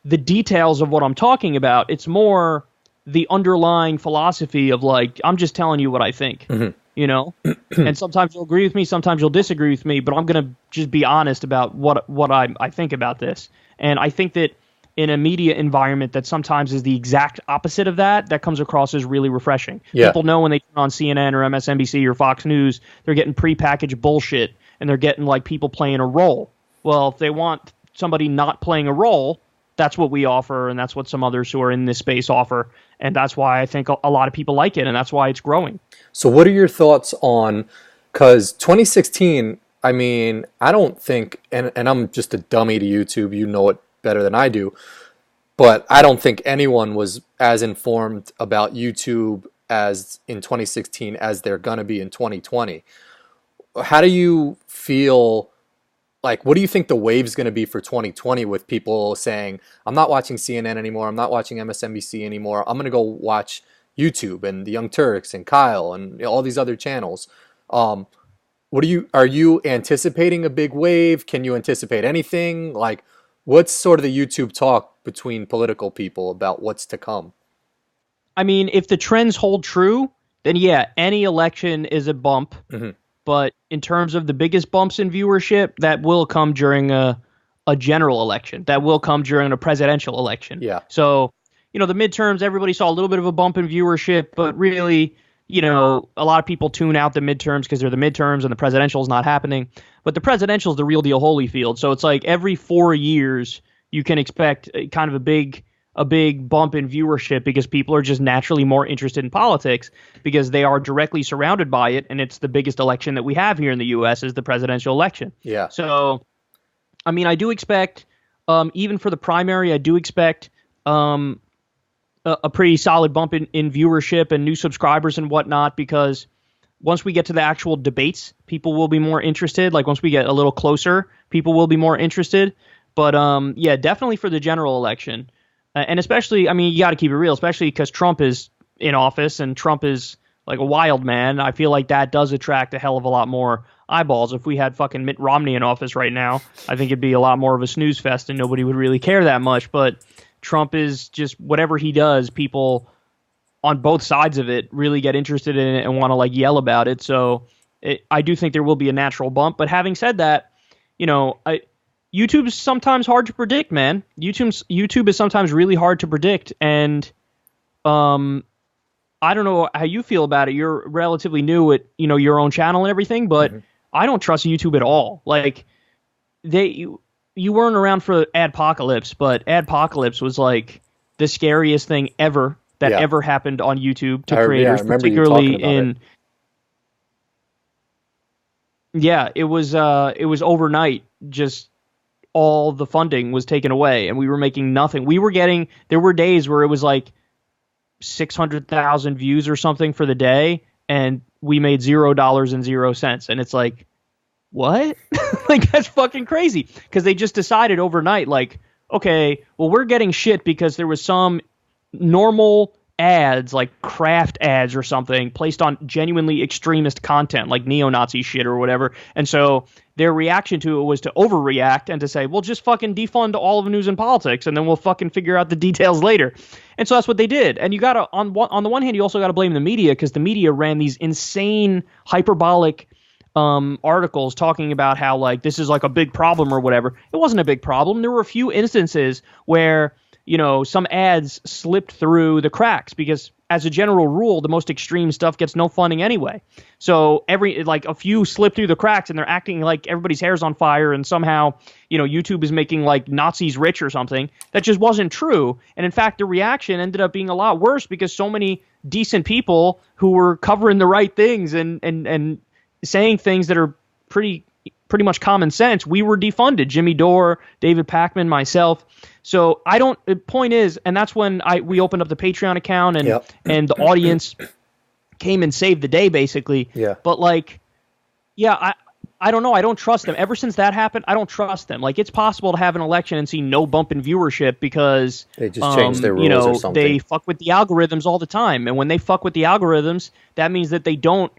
the details of what I'm talking about. It's more the underlying philosophy of like, I'm just telling you what I think, you know? And sometimes you'll agree with me, sometimes you'll disagree with me, but I'm going to just be honest about what I think about this. And I think that in a media environment that sometimes is the exact opposite of that, that comes across as really refreshing. Yeah. People know when they turn on CNN or MSNBC or Fox News, they're getting prepackaged bullshit and they're getting like people playing a role. Well, if they want somebody not playing a role, that's what we offer, and that's what some others who are in this space offer, and that's why I think a lot of people like it, and that's why it's growing. So what are your thoughts on, because 2016, I mean, I don't think, and I'm just a dummy to YouTube, you know it better than I do, but I don't think anyone was as informed about YouTube as in 2016 as they're going to be in 2020. How do you feel? Like, what do you think the wave's going to be for 2020 with people saying, I'm not watching CNN anymore, I'm not watching MSNBC anymore, I'm going to go watch YouTube and the Young Turks and Kyle and all these other channels. Are you anticipating a big wave? Can you anticipate anything? Like, what's sort of the YouTube talk between political people about what's to come? I mean, if the trends hold true, then yeah, any election is a bump. But in terms of the biggest bumps in viewership, that will come during a general election. That will come during a presidential election. Yeah. So, the midterms, everybody saw a little bit of a bump in viewership, but really, a lot of people tune out the midterms because they're the midterms and the presidential is not happening. But the presidential is the real deal Holyfield. So it's like every 4 years you can expect kind of a big bump in viewership because people are just naturally more interested in politics because they are directly surrounded by it, and it's the biggest election that we have here in the U.S. is the presidential election. Yeah. So, I mean, I do expect, even for the primary, I do expect a pretty solid bump in viewership and new subscribers and whatnot because once we get to the actual debates, people will be more interested. Like once we get a little closer, people will be more interested. But yeah, definitely for the general election. And especially, I mean, you got to keep it real, especially because Trump is in office and Trump is like a wild man. I feel like that does attract a hell of a lot more eyeballs. If we had fucking Mitt Romney in office right now, I think it'd be a lot more of a snooze fest and nobody would really care that much. But Trump is just whatever he does, people on both sides of it really get interested in it and want to like yell about it. So I do think there will be a natural bump. But having said that, YouTube is sometimes hard to predict, man. YouTube is sometimes really hard to predict, and I don't know how you feel about it. You're relatively new at your own channel and everything, but I don't trust YouTube at all. Like you weren't around for Adpocalypse, but Adpocalypse was like the scariest thing ever that ever happened on YouTube to creators, particularly in. Yeah, it was overnight. Just all the funding was taken away and we were making nothing. There were days where it was like 600,000 views or something for the day and we made $0.00. And it's like, what? Like, that's fucking crazy. Because they just decided overnight, like, okay, well, we're getting shit because there was some normal ads, like craft ads or something, placed on genuinely extremist content, like neo-Nazi shit or whatever. And so their reaction to it was to overreact and to say, well, just fucking defund all of news and politics, and then we'll fucking figure out the details later. And so that's what they did. And you got to, on the one hand, you also got to blame the media, because the media ran these insane, hyperbolic articles talking about how, like, this is like a big problem or whatever. It wasn't a big problem. There were a few instances where, some ads slipped through the cracks because, as a general rule, the most extreme stuff gets no funding anyway. So a few slip through the cracks and they're acting like everybody's hair's on fire and somehow, YouTube is making like Nazis rich or something. That just wasn't true. And in fact, the reaction ended up being a lot worse because so many decent people who were covering the right things and saying things that are pretty much common sense, we were defunded. Jimmy Dore, David Pakman, myself. So the point is, and that's when we opened up the Patreon account and the audience came and saved the day, basically. Yeah. But I don't know. I don't trust them. Ever since that happened, I don't trust them. Like, it's possible to have an election and see no bump in viewership because they just changed their rules or something. They fuck with the algorithms all the time. And when they fuck with the algorithms, that means that they don't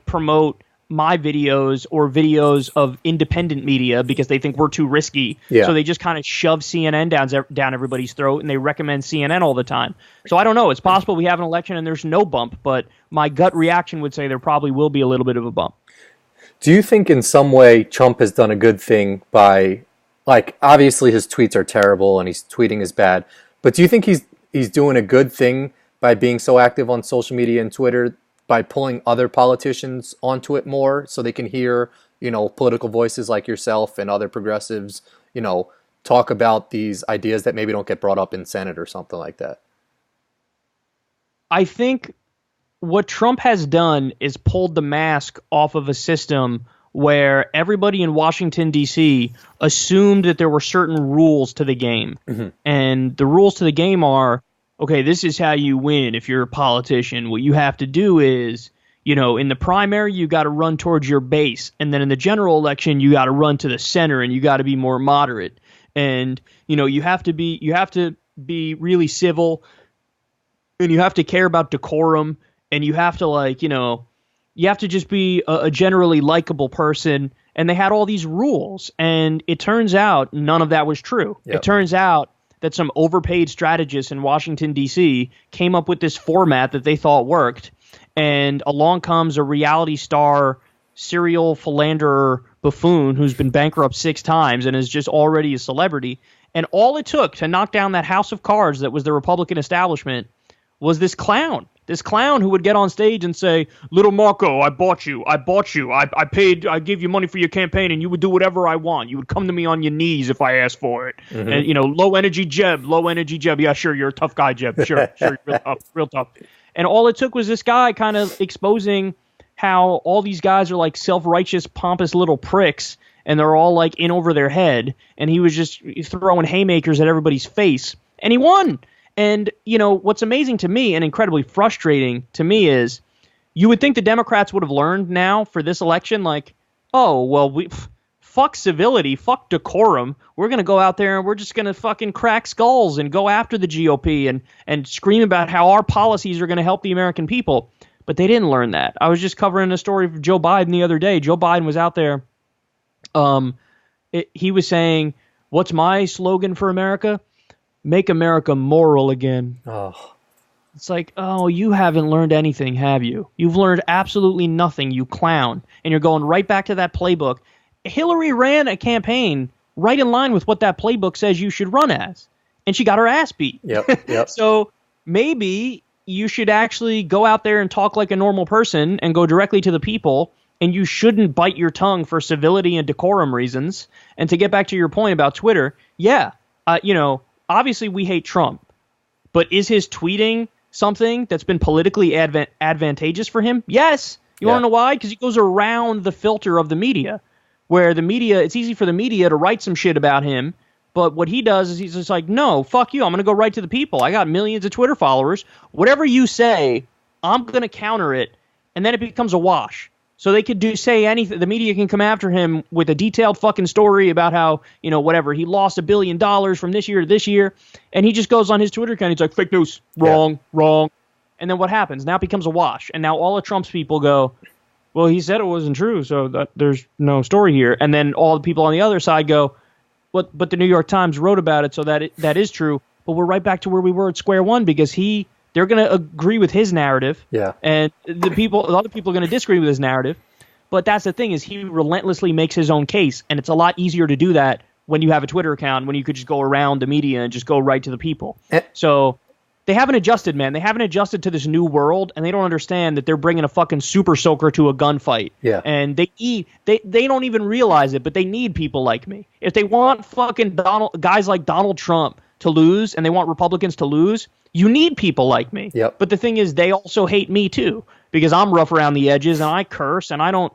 promote my videos or videos of independent media because they think we're too risky. Yeah. So they just kind of shove CNN down everybody's throat, and they recommend CNN all the time. So I don't know. It's possible we have an election and there's no bump, but my gut reaction would say there probably will be a little bit of a bump. Do you think in some way Trump has done a good thing by, like, obviously his tweets are terrible and he's tweeting is bad, but do you think he's doing a good thing by being so active on social media and Twitter, by pulling other politicians onto it more so they can hear, political voices like yourself and other progressives, talk about these ideas that maybe don't get brought up in Senate or something like that? I think what Trump has done is pulled the mask off of a system where everybody in Washington, D.C. assumed that there were certain rules to the game. Mm-hmm. And the rules to the game are, okay, this is how you win if you're a politician. What you have to do is, in the primary, you got to run towards your base. And then in the general election, you got to run to the center and you got to be more moderate. And, you have to be really civil, and you have to care about decorum, and you have to you have to just be a generally likable person. And they had all these rules. And it turns out none of that was true. Yep. It turns out that some overpaid strategists in Washington, D.C. came up with this format that they thought worked. And along comes a reality star, serial philanderer buffoon who's been bankrupt 6 times and is just already a celebrity. And all it took to knock down that house of cards that was the Republican establishment was this clown. This clown who would get on stage and say, "Little Marco, I bought you. I gave you money for your campaign, and you would do whatever I want. You would come to me on your knees if I asked for it." Mm-hmm. And, low energy Jeb. Yeah, sure, you're a tough guy, Jeb. Sure, real tough. And all it took was this guy kind of exposing how all these guys are like self-righteous, pompous little pricks, and they're all like in over their head. And he was just throwing haymakers at everybody's face, and he won. And, what's amazing to me and incredibly frustrating to me is you would think the Democrats would have learned now for this election, like, oh, well, fuck civility, fuck decorum. We're going to go out there and we're just going to fucking crack skulls and go after the GOP and scream about how our policies are going to help the American people. But they didn't learn that. I was just covering a story of Joe Biden the other day. Joe Biden was out there. He was saying, what's my slogan for America? Make America moral again. Oh. It's like, oh, you haven't learned anything, have you? You've learned absolutely nothing, you clown. And you're going right back to that playbook. Hillary ran a campaign right in line with what that playbook says you should run as. And she got her ass beat. Yep. So maybe you should actually go out there and talk like a normal person and go directly to the people. And you shouldn't bite your tongue for civility and decorum reasons. And to get back to your point about Twitter, obviously we hate Trump, but is his tweeting something that's been politically advantageous for him? Yes. You want to know why? Because he goes around the filter of the media, where the media, it's easy for the media to write some shit about him, but what he does is he's just like, no, fuck you, I'm going to go right to the people. I got millions of Twitter followers. Whatever you say, I'm going to counter it, and then it becomes a wash. So they could say anything. The media can come after him with a detailed fucking story about how, whatever, he lost $1 billion from this year to this year. And he just goes on his Twitter account. He's like, fake news, wrong. And then what happens? Now it becomes a wash. And now all of Trump's people go, well, he said it wasn't true, so there's no story here. And then all the people on the other side go, but the New York Times wrote about it, so that is true. But we're right back to where we were at square one, because they're going to agree with his narrative. Yeah. And the other people are going to disagree with his narrative. But that's the thing, is he relentlessly makes his own case. And it's a lot easier to do that when you have a Twitter account, when you could just go around the media and just go right to the people. So they haven't adjusted, man. They haven't adjusted to this new world, and they don't understand that they're bringing a fucking super soaker to a gunfight. Yeah. And they don't even realize it, but they need people like me. If they want fucking guys like Donald Trump to lose, and they want Republicans to lose, you need people like me. Yep. But the thing is, they also hate me too, because I'm rough around the edges and I curse and I don't,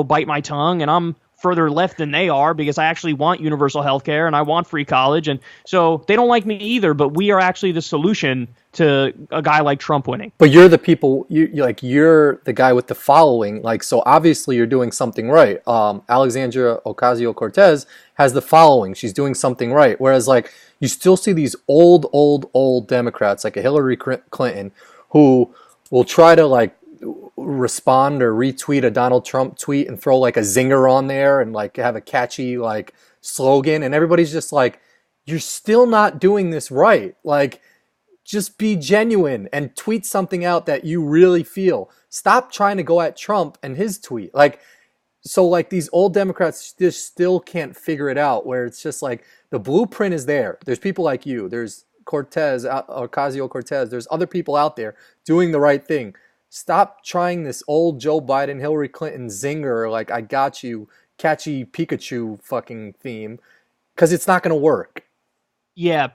bite my tongue, and I'm further left than they are because I actually want universal health care and I want free college. And so they don't like me either, but we are actually the solution to a guy like Trump winning. But you're the people, you're the guy with the following. So obviously you're doing something right. Alexandria Ocasio-Cortez has the following. She's doing something right. Whereas you still see these old Democrats like a Hillary Clinton who will try to respond or retweet a Donald Trump tweet and throw like a zinger on there and like have a catchy like slogan, and everybody's just like, you're still not doing this right. Like, just be genuine and tweet something out that you really feel. Stop trying to go at Trump and his tweet. Like, so like these old Democrats just still can't figure it out, where it's just like the blueprint is there. There's people like you. There's Cortez, Ocasio-Cortez. There's other people out there doing the right thing. Stop trying this old Joe Biden, Hillary Clinton zinger, like I got you, catchy Pikachu fucking theme, because it's not going to work. Yeah,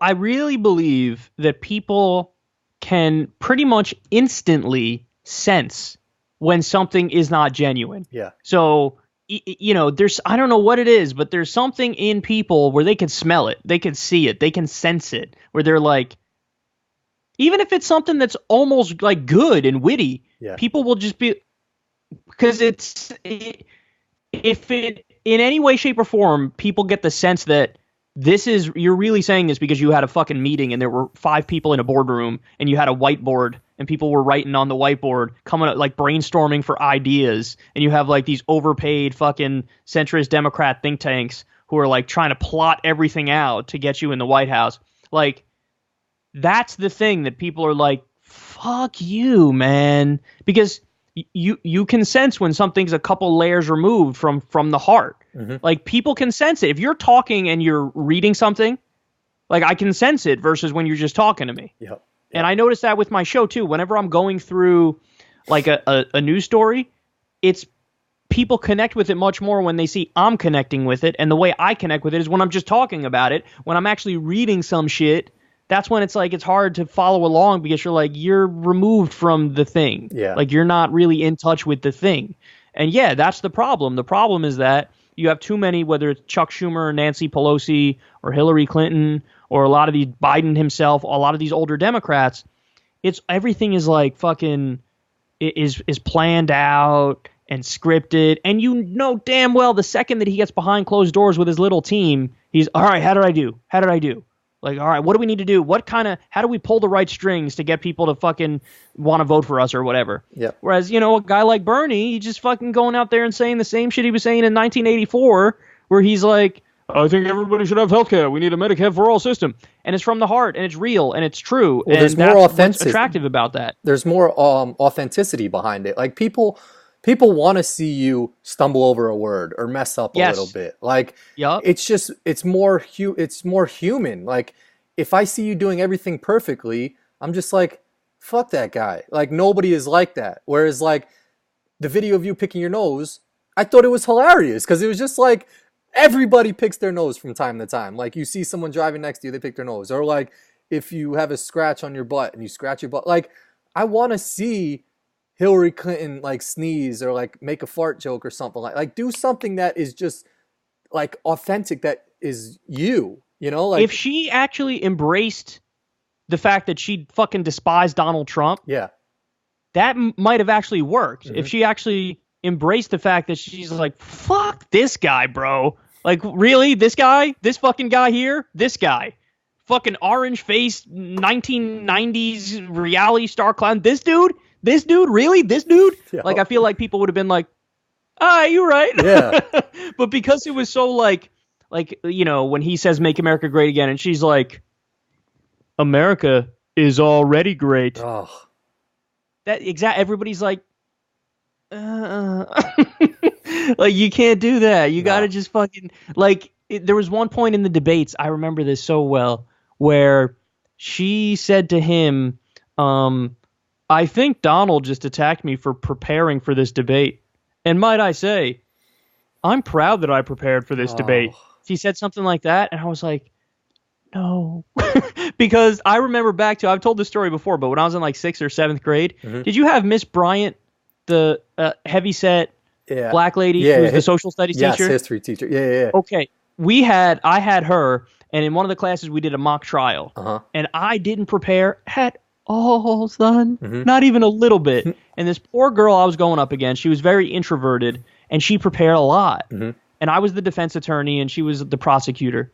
I really believe that people can pretty much instantly sense when something is not genuine. Yeah. So, there's, I don't know what it is, but there's something in people where they can smell it, they can see it, they can sense it, where they're like, even if it's something that's almost like good and witty, people will just be, because if it, in any way, shape, or form, people get the sense that you're really saying this because you had a fucking meeting and there were 5 people in a boardroom and you had a whiteboard and people were writing on the whiteboard, coming up like brainstorming for ideas, and you have like these overpaid fucking centrist Democrat think tanks who are like trying to plot everything out to get you in the White House. Like, that's the thing that people are like, fuck you, man. Because you can sense when something's a couple layers removed from the heart. Mm-hmm. Like, people can sense it. If you're talking and you're reading something, like, I can sense it versus when you're just talking to me. Yep. And I notice that with my show too. Whenever I'm going through like a news story, it's people connect with it much more when they see I'm connecting with it. And the way I connect with it is when I'm just talking about it. When I'm actually reading some shit, that's when it's like it's hard to follow along because you're removed from the thing. Yeah. Like, you're not really in touch with the thing. And yeah, that's the problem. The problem is that you have too many, whether it's Chuck Schumer or Nancy Pelosi or Hillary Clinton or a lot of these Biden himself, a lot of these older Democrats, everything is like fucking is planned out and scripted. And you know damn well the second that he gets behind closed doors with his little team, he's, all right, how did I do? Like, all right, what do we need to do? How do we pull the right strings to get people to fucking want to vote for us or whatever? Yeah. Whereas, a guy like Bernie, he's just fucking going out there and saying the same shit he was saying in 1984, where he's like, I think everybody should have healthcare. We need a Medicare for all system. And it's from the heart, and it's real, and it's true. Well, and there's more authentic. What's attractive about that. There's more authenticity behind it. Like, people want to see you stumble over a word or mess up a little bit. Like, it's more human. Like, if I see you doing everything perfectly, I'm just like, fuck that guy. Like, nobody is like that. Whereas, like, the video of you picking your nose, I thought it was hilarious because it was just like, everybody picks their nose from time to time. Like, you see someone driving next to you, they pick their nose. Or like, if you have a scratch on your butt and you scratch your butt. Like, I want to see Hillary Clinton like sneeze or like make a fart joke or something. Like do something that is just like authentic, that is you, Like, if she actually embraced the fact that she fucking despised Donald Trump, that might have actually worked. Mm-hmm. If she actually embraced the fact that she's like, fuck this guy, bro. Like, really? This guy? This fucking guy here? This guy. Fucking orange-faced 1990s reality star clown. This dude? Really? This dude? Yeah. Like, I feel like people would have been like, you're right. Yeah. But because it was so like, when he says make America great again, and she's like, America is already great. Oh. Everybody's like, like, you can't do that. You got to just fucking, like, there was one point in the debates, I remember this so well, where she said to him, I think Donald just attacked me for preparing for this debate. And might I say, I'm proud that I prepared for this debate. She said something like that, and I was like, no. Because I remember back to, I've told this story before, but when I was in like 6th or 7th grade, did you have Miss Bryant, the heavyset black lady who was the social studies teacher? Yes, history teacher. Yeah. Okay. I had her, and in one of the classes we did a mock trial. And I didn't prepare at all, son. Not even a little bit. And this poor girl I was going up against, she was very introverted, and she prepared a lot. And I was the defense attorney, and she was the prosecutor.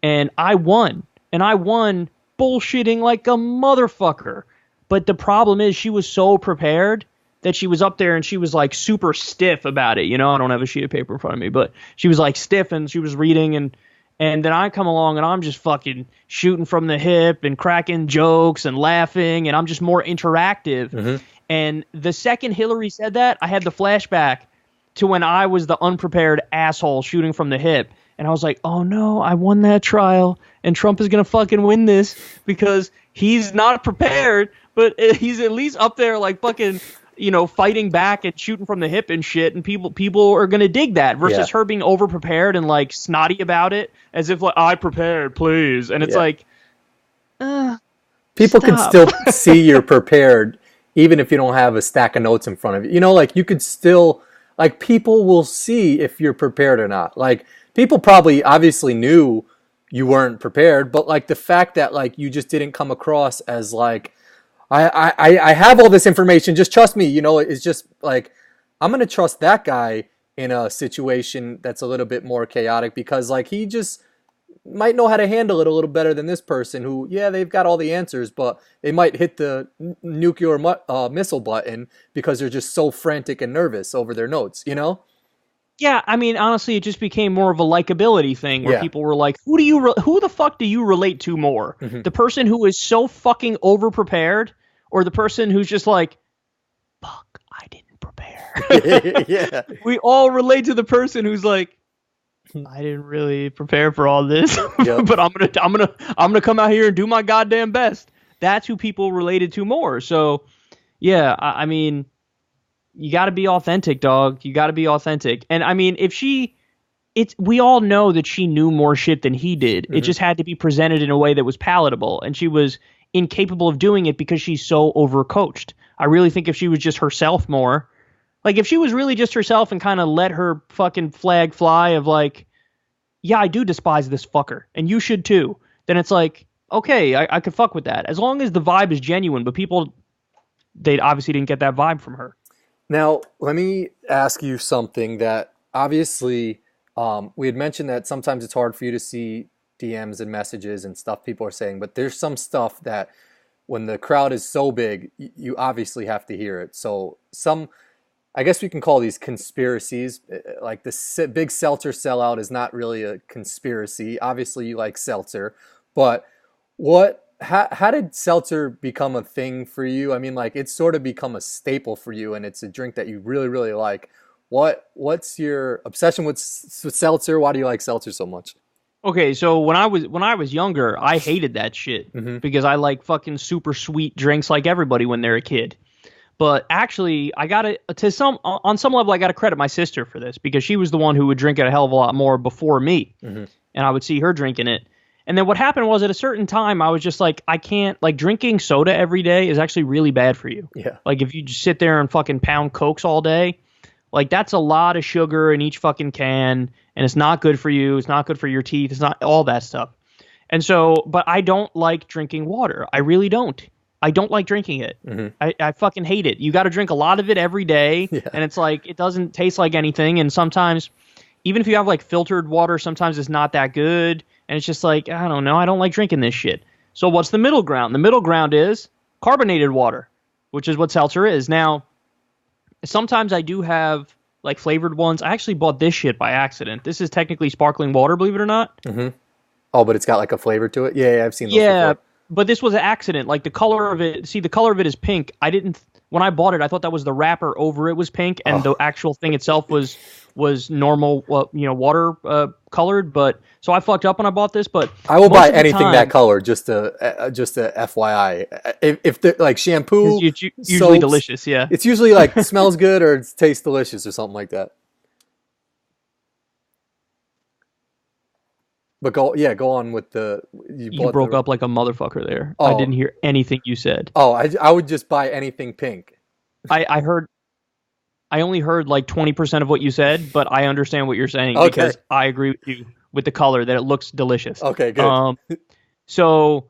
And I won. And I won bullshitting like a motherfucker. But the problem is she was so prepared that she was up there and she was like super stiff about it. You know, I don't have a sheet of paper in front of me, but she was like stiff and she was reading, and then I come along and I'm just fucking shooting from the hip and cracking jokes and laughing, and I'm just more interactive. Mm-hmm. And the second Hillary said that, I had the flashback to when I was the unprepared asshole shooting from the hip. And I was like, oh no, I won that trial and Trump is going to fucking win this because he's not prepared, but he's at least up there like fucking, you know, fighting back and shooting from the hip and shit. And people are going to dig that versus her being over prepared and like snotty about it as if like, I prepared, please. And it's like, people stop. can still see you're prepared even if you don't have a stack of notes in front of you. You know, like you could still, like people will see if you're prepared or not. Like people probably obviously knew you weren't prepared, but like the fact that like you just didn't come across as like, I have all this information, just trust me, you know, it's just like, I'm going to trust that guy in a situation that's a little bit more chaotic because like he just might know how to handle it a little better than this person who, yeah, they've got all the answers, but they might hit the nuclear missile button because they're just so frantic and nervous over their notes, you know? Yeah, I mean, honestly, it just became more of a likability thing where people were like, who the fuck do you relate to more? Mm-hmm. The person who is so fucking over-prepared or the person who's just like, fuck, I didn't prepare. Yeah. We all relate to the person who's like, I didn't really prepare for all this, but I'm gonna come out here and do my goddamn best. That's who people related to more. So, yeah, I mean, you got to be authentic, dog. You got to be authentic. And I mean, we all know that she knew more shit than he did. Mm-hmm. It just had to be presented in a way that was palatable, and she was incapable of doing it because she's so overcoached. I really think if she was just herself more. Like, if she was really just herself and kind of let her fucking flag fly of like, yeah, I do despise this fucker, and you should too, then it's like, okay, I could fuck with that. As long as the vibe is genuine, but they obviously didn't get that vibe from her. Now, let me ask you something that obviously we had mentioned that sometimes it's hard for you to see DMs and messages and stuff people are saying, but there's some stuff that when the crowd is so big, you obviously have to hear it. So I guess we can call these conspiracies. Like the Big Seltzer sellout is not really a conspiracy. Obviously, you like seltzer, but how did seltzer become a thing for you? I mean, like it's sort of become a staple for you, and it's a drink that you really, really like. What's your obsession with seltzer? Why do you like seltzer so much? Okay, so when I was younger, I hated that shit because I like fucking super sweet drinks like everybody when they're a kid. But actually, on some level, I got to credit my sister for this because she was the one who would drink it a hell of a lot more before me. Mm-hmm. And I would see her drinking it. And then what happened was at a certain time, I was just like, I can't, like drinking soda every day is actually really bad for you. Yeah. Like if you just sit there and fucking pound Cokes all day, like that's a lot of sugar in each fucking can. And it's not good for you. It's not good for your teeth. It's not all that stuff. And so, but I don't like drinking water. I really don't. I don't like drinking it. Mm-hmm. I fucking hate it. You got to drink a lot of it every day. Yeah. And it's like, it doesn't taste like anything. And sometimes, even if you have like filtered water, sometimes it's not that good. And it's just like, I don't know. I don't like drinking this shit. So what's the middle ground? The middle ground is carbonated water, which is what seltzer is. Now, sometimes I do have like flavored ones. I actually bought this shit by accident. This is technically sparkling water, believe it or not. Mm-hmm. Oh, but it's got like a flavor to it? Yeah, I've seen those before. But this was an accident. Like the color of it, the color of it is pink. When I bought it, I thought that was the wrapper over it was pink, and the actual thing itself was normal, water colored. But so I fucked up when I bought this. But I will buy anything that color, just a FYI. If the like shampoo, it's usually delicious. Yeah, it's usually like smells good or it tastes delicious or something like that. But go on with the... You broke up like a motherfucker there. Oh. I didn't hear anything you said. Oh, I would just buy anything pink. I only heard like 20% of what you said, but I understand what you're saying because I agree with you with the color that it looks delicious. Okay, good. So,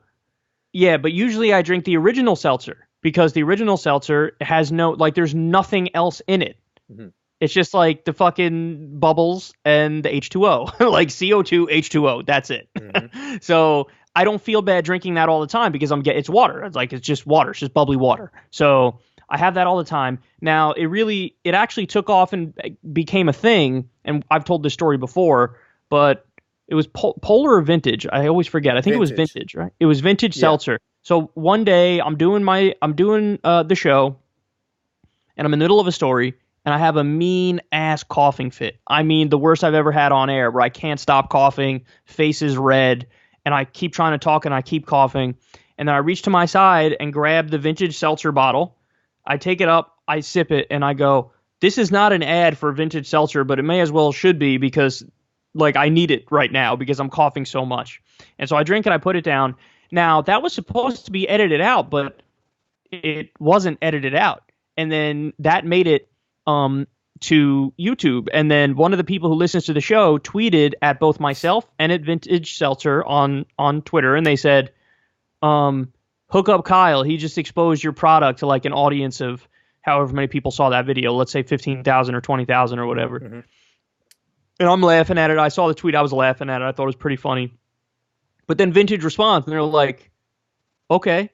yeah, but usually I drink the original seltzer because the original seltzer has there's nothing else in it. Mm-hmm. It's just like the fucking bubbles and the H2O, like CO2, H2O. That's it. Mm-hmm. So I don't feel bad drinking that all the time because it's water. It's just water. It's just bubbly water. So I have that all the time. Now, it actually took off and became a thing, and I've told this story before, but it was Polar or Vintage. I always forget. I think it was Vintage, right? It was Vintage Seltzer. So one day I'm doing the show, and I'm in the middle of a story, and I have a mean ass coughing fit. I mean, the worst I've ever had on air, where I can't stop coughing, face is red, and I keep trying to talk and I keep coughing. And then I reach to my side and grab the Vintage Seltzer bottle. I take it up, I sip it, and I go, this is not an ad for Vintage Seltzer, but it may as well should be, because like I need it right now because I'm coughing so much. And so I drink it, I put it down. Now, that was supposed to be edited out, but it wasn't edited out. And then that made it to YouTube. And then one of the people who listens to the show tweeted at both myself and at Vintage Seltzer on Twitter, and they said, hook up Kyle. He just exposed your product to like an audience of however many people saw that video. Let's say 15,000 or 20,000 or whatever. Mm-hmm. And I'm laughing at it. I saw the tweet. I was laughing at it. I thought it was pretty funny. But then Vintage responds, and they're like, okay.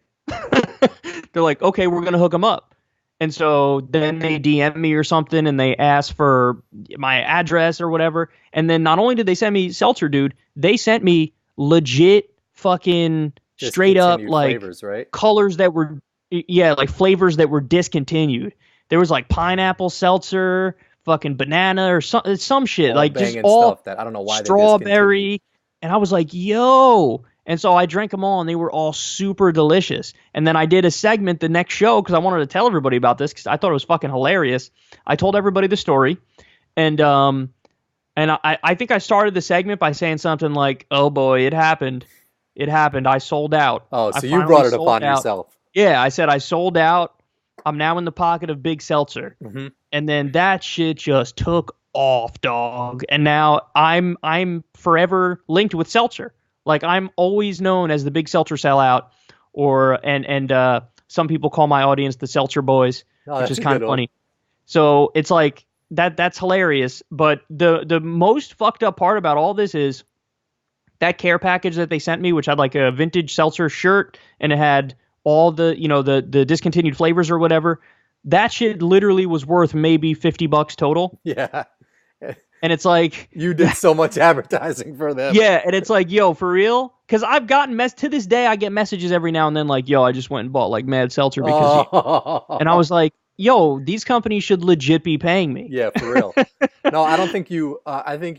They're like, okay, we're going to hook him up. And so then they DM me or something, and they ask for my address or whatever. And then not only did they send me Seltzer, dude, they sent me legit fucking straight up like flavors, right? Colors that were, like flavors that were discontinued. There was like pineapple seltzer, fucking banana or some shit, like just all stuff that I don't know why strawberry. And I was like, yo. And so I drank them all, and they were all super delicious. And then I did a segment the next show because I wanted to tell everybody about this because I thought it was fucking hilarious. I told everybody the story, and I think I started the segment by saying something like, "Oh boy, it happened. It happened. I sold out." Oh, so you brought it upon yourself. Yeah, I said I sold out. I'm now in the pocket of Big Seltzer. Mm-hmm. And then that shit just took off, dog. And now I'm forever linked with Seltzer. Like, I'm always known as the Big Seltzer sellout, and some people call my audience the Seltzer Boys, which is kind of funny. So it's like that's hilarious. But the most fucked up part about all this is that care package that they sent me, which had like a Vintage Seltzer shirt, and it had all the the discontinued flavors or whatever. That shit literally was worth maybe $50 total. Yeah. And it's like, you did so much advertising for them. Yeah, and it's like, yo, for real? Because I've gotten to this day, I get messages every now and then like, yo, I just went and bought like Mad Seltzer because and I was like, yo, these companies should legit be paying me. Yeah, for real. No, I don't think you. I mean,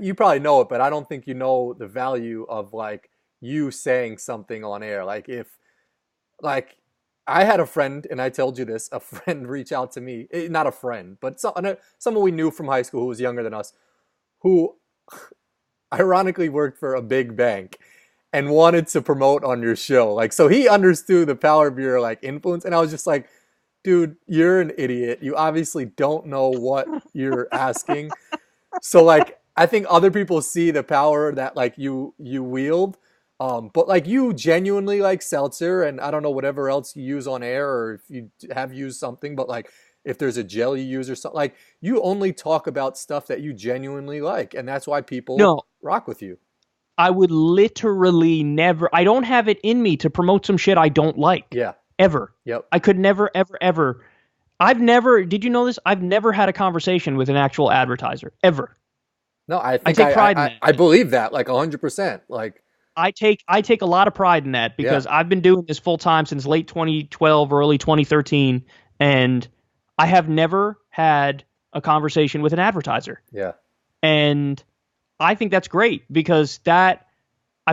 you probably know it, but I don't think you know the value of like you saying something on air. Like if, like. I had a friend, and I told you this, a friend reach out to me, not a friend, but someone we knew from high school who was younger than us, who ironically worked for a big bank and wanted to promote on your show. Like, so he understood the power of your like influence, and I was just like, dude, you're an idiot. You obviously don't know what you're asking. So like, I think other people see the power that like you wield. But like you genuinely like seltzer, and I don't know whatever else you use on air, or if you have used something, but like if there's a gel you use or something, like you only talk about stuff that you genuinely like, and that's why people rock with you. I would literally never. I don't have it in me to promote some shit I don't like. Yeah. Ever. Yep. I could never, ever, ever. I've never. Did you know this? I've never had a conversation with an actual advertiser ever. No, I take pride in that. I believe that like 100%. Like. I take a lot of pride in that because I've been doing this full time since late 2012, early 2013, and I have never had a conversation with an advertiser. Yeah. And I think that's great because I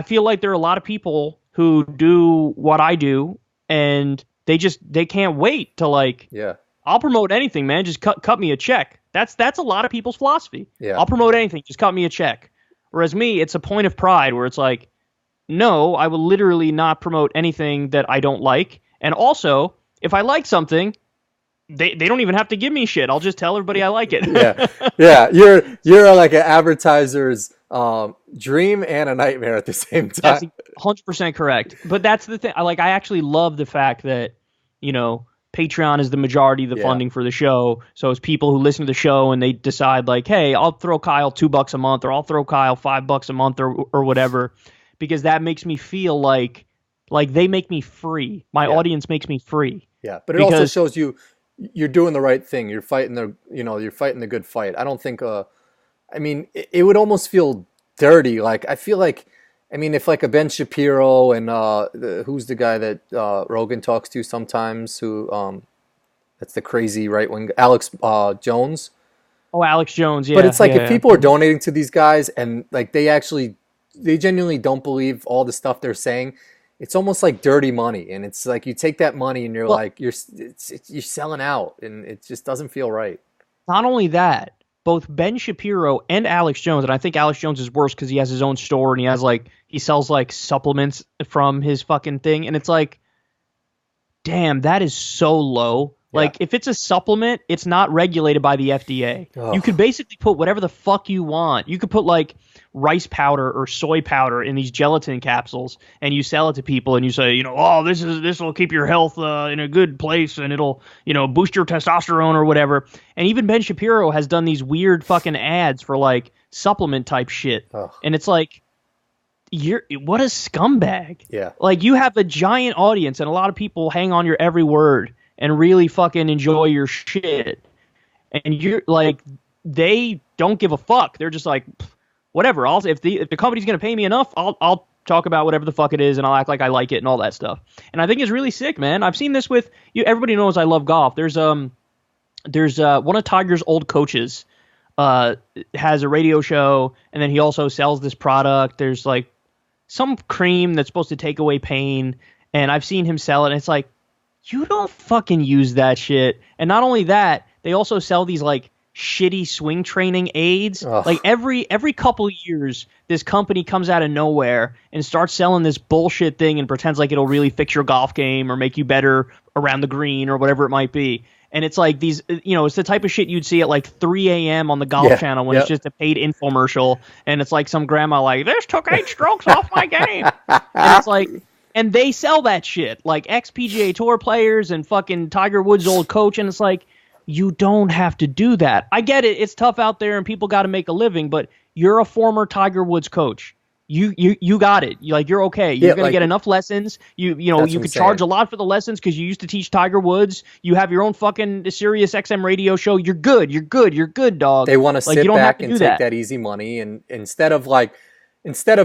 feel like there are a lot of people who do what I do and they can't wait to like, I'll promote anything, man. Just cut me a check. That's a lot of people's philosophy. Yeah. I'll promote anything. Just cut me a check. Whereas me, it's a point of pride where it's like, no, I will literally not promote anything that I don't like. And also, if I like something, they don't even have to give me shit. I'll just tell everybody I like it. Yeah. You're like an advertiser's dream and a nightmare at the same time. That's 100% correct. But that's the thing. I actually love the fact that, Patreon is the majority of the funding for the show. So it's people who listen to the show and they decide like, hey, I'll throw Kyle $2 a month, or I'll throw Kyle $5 a month or whatever. Because that makes me feel like they make me free. My audience makes me free. Yeah, but it also because shows you're doing the right thing. You're fighting you're fighting the good fight. I don't think I mean it would almost feel dirty. Like I feel like I mean if like a Ben Shapiro and who's the guy that Rogan talks to sometimes who that's the crazy right wing Alex Jones. oh, Alex Jones, But yeah, it's like if yeah. people are donating to these guys and like they genuinely don't believe all the stuff they're saying, it's almost like dirty money. And it's like you take that money and you're Well, like you're selling out, and it just doesn't feel right. not only that, both Ben Shapiro and Alex Jones, and I think Alex Jones is worse because he has his own store and he sells like supplements from his fucking thing, and it's like, damn, that is so low. Yeah. Like, if it's a supplement, it's not regulated by the FDA. Ugh. You could basically put whatever the fuck you want. You could put like rice powder or soy powder in these gelatin capsules, and you sell it to people, and you say, oh, this will keep your health in a good place, and it'll, boost your testosterone or whatever. And even Ben Shapiro has done these weird fucking ads for like supplement type shit, Ugh. and it's like, what a scumbag. Yeah. Like, you have a giant audience, and a lot of people hang on your every word and really fucking enjoy your shit. And you're like, they don't give a fuck. They're just like, whatever. If the company's gonna pay me enough, I'll talk about whatever the fuck it is, and I'll act like I like it and all that stuff. And I think it's really sick, man. I've seen this with you. Everybody knows I love golf. There's one of Tiger's old coaches has a radio show, and then he also sells this product. There's like some cream that's supposed to take away pain, and I've seen him sell it, and it's like, you don't fucking use that shit. And not only that, they also sell these like shitty swing training aids. Ugh. Like every couple of years, this company comes out of nowhere and starts selling this bullshit thing and pretends like it'll really fix your golf game or make you better around the green or whatever it might be. And it's like these, it's the type of shit you'd see at like 3 a.m. on the Golf Channel when it's just a paid infomercial. And it's like some grandma like, this took 8 strokes off my game. And it's like, and they sell that shit, like ex-PGA Tour players and fucking Tiger Woods' old coach, and it's like, you don't have to do that. I get it, it's tough out there and people got to make a living, but you're a former Tiger Woods coach. You got it. You're okay. You're gonna get enough lessons. You could charge a lot for the lessons because you used to teach Tiger Woods. You have your own fucking Sirius XM radio show. You're good. You're good, dog. They want to like, sit you don't back have to and do take that easy money, and instead of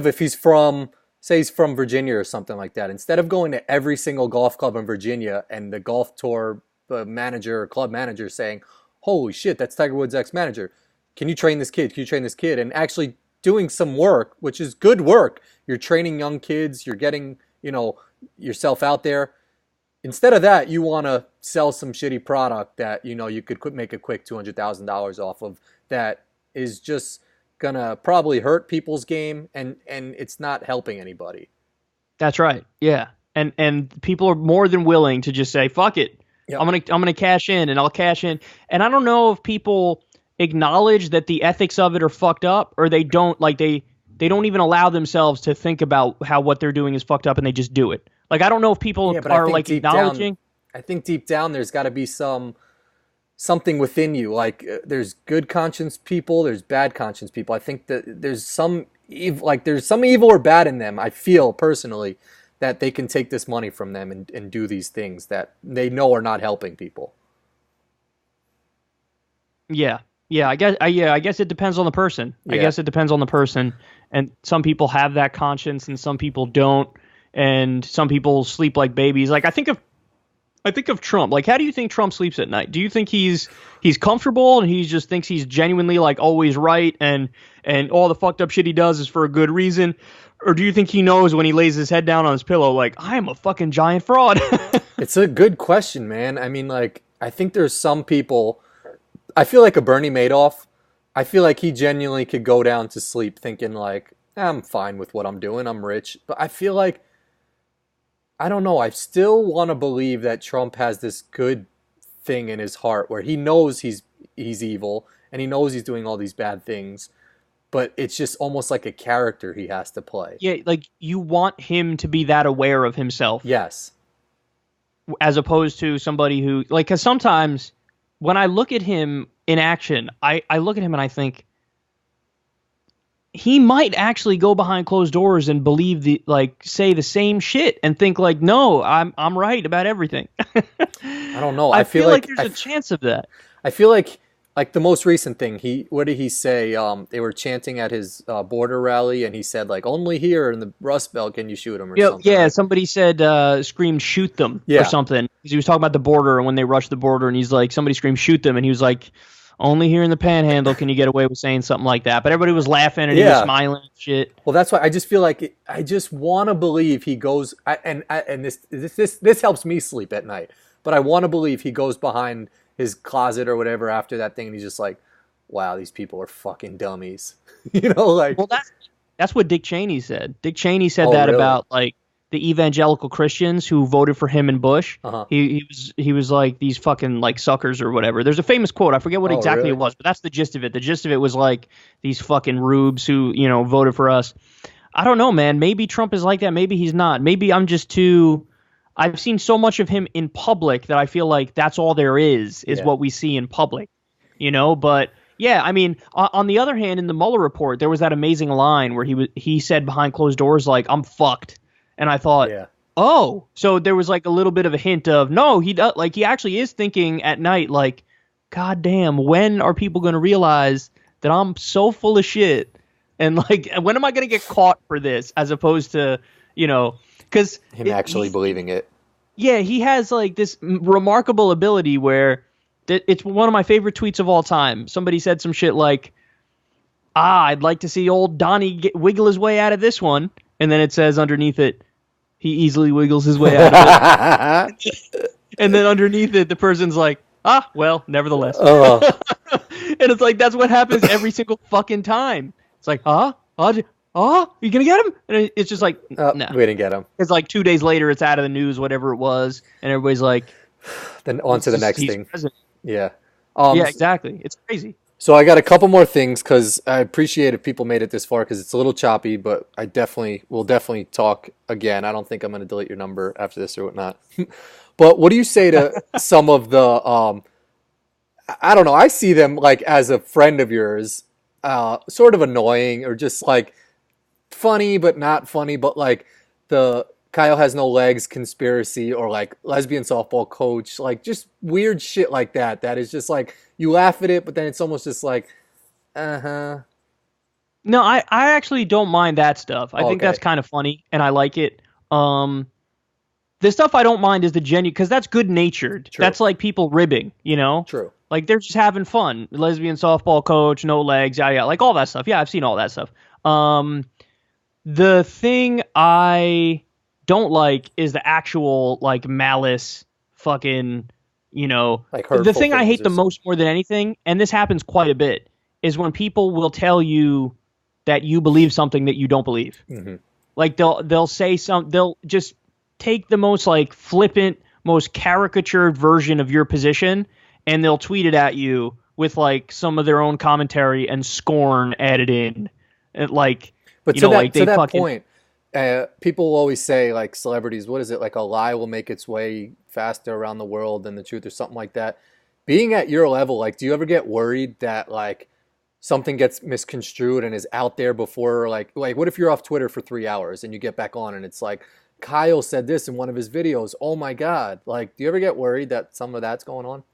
if he's from, say he's from Virginia or something like that, instead of going to every single golf club in Virginia and the golf tour manager or club manager saying, holy shit, that's Tiger Woods' ex-manager. Can you train this kid? Can you train this kid? And actually doing some work, which is good work. You're training young kids. You're getting, yourself out there. Instead of that, you want to sell some shitty product that, you could make a quick $200,000 off of that is just gonna probably hurt people's game, and it's not helping anybody. That's right. Yeah. And people are more than willing to just say, fuck it. Yep. I'm gonna cash in, and I'll cash in. And I don't know if people acknowledge that the ethics of it are fucked up, or they don't they don't even allow themselves to think about how what they're doing is fucked up, and they just do it. Like, I don't know if people are like acknowledging. I think deep down there's got to be something within you. Like there's good conscience people, there's bad conscience people. I think that there's some evil or bad in them. I feel personally that they can take this money from them and do these things that they know are not helping people. Yeah. I guess it depends on the person. Yeah. I guess it depends on the person. And some people have that conscience and some people don't. And some people sleep like babies. Like I think of Trump. Like, how do you think Trump sleeps at night? Do you think he's comfortable and he just thinks he's genuinely like always right and all the fucked up shit he does is for a good reason? Or do you think he knows when he lays his head down on his pillow, like, I am a fucking giant fraud? It's a good question, man. I mean, like, I think there's some people, I feel like a Bernie Madoff, I feel like he genuinely could go down to sleep thinking like, I'm fine with what I'm doing, I'm rich. But I feel like, I don't know, I still want to believe that Trump has this good thing in his heart where he knows he's evil and he knows he's doing all these bad things, but it's just almost like a character he has to play. Yeah, like you want him to be that aware of himself. Yes. As opposed to somebody who, like, because sometimes when I look at him in action, I look at him and I think, he might actually go behind closed doors and believe say the same shit and think like, no, I'm right about everything. I don't know. I feel like there's a chance of that. I feel like the most recent thing, what did he say? They were chanting at his border rally, and he said like, only here in the Rust Belt can you shoot him or something. Yeah, right? somebody said screamed shoot them Yeah. or something. 'Cause he was talking about the border and when they rushed the border, and he's like, somebody screamed shoot them, and he was like, only here in the Panhandle can you get away with saying something like that. But everybody was laughing and he was smiling and shit. Well, that's why I just feel like I just want to believe he goes, and this helps me sleep at night. But I want to believe he goes behind his closet or whatever after that thing, and he's just like, wow, these people are fucking dummies. Like. Well, that's what Dick Cheney said. Dick Cheney said that really? about like the evangelical Christians who voted for him and Bush. Uh-huh. He was like these fucking like suckers or whatever. There's a famous quote. I forget what exactly really? it was, but that's the gist of it. The gist of it was like these fucking rubes who, voted for us. I don't know, man. Maybe Trump is like that. Maybe he's not. Maybe I'm just too. I've seen so much of him in public that I feel like that's all there is what we see in public, but yeah, I mean, on the other hand, in the Mueller report, there was that amazing line where he said behind closed doors, like, I'm fucked. And I thought, oh, so there was like a little bit of a hint of, no, he does, like, he actually is thinking at night, like, God damn, when are people going to realize that I'm so full of shit? And like, when am I going to get caught for this? As opposed to, because him actually believing it. Yeah, he has like this remarkable ability where it's one of my favorite tweets of all time. Somebody said some shit like, I'd like to see old Donnie wiggle his way out of this one. And then it says underneath it, he easily wiggles his way out of it. And then underneath it, the person's like, well, nevertheless. And it's like, that's what happens every single fucking time. It's like, you gonna get him? And it's just like, no. We didn't get him. It's like 2 days later, it's out of the news, whatever it was. And everybody's like, then on to the next thing. President. Yeah. Yeah, exactly. It's crazy. So I got a couple more things because I appreciate if people made it this far because it's a little choppy, but we'll definitely talk again. I don't think I'm going to delete your number after this or whatnot. But what do you say to some of the, I don't know, I see them like as a friend of yours, sort of annoying or just like funny, but not funny, but like the Kyle has no legs conspiracy or like lesbian softball coach, like just weird shit like that. That is just like, you laugh at it, but then it's almost just like, No, I actually don't mind that stuff. I think that's kind of funny and I like it. The stuff I don't mind is the genuine, because that's good natured. That's like people ribbing, True. Like they're just having fun. Lesbian softball coach, no legs, yeah, like all that stuff. Yeah, I've seen all that stuff. The thing I don't like is the actual like malice fucking, like the thing I hate the most more than anything, and this happens quite a bit, is when people will tell you that you believe something that you don't believe. Mm-hmm. Like they'll say they'll just take the most like flippant, most caricatured version of your position and they'll tweet it at you with like some of their own commentary and scorn added in. And like, but to that point, people always say like celebrities, what is it? Like a lie will make its way faster around the world than the truth or something like that. Being at your level, like, do you ever get worried that like something gets misconstrued and is out there before like what if you're off Twitter for 3 hours and you get back on and it's like, Kyle said this in one of his videos. Oh my God. Like, do you ever get worried that some of that's going on?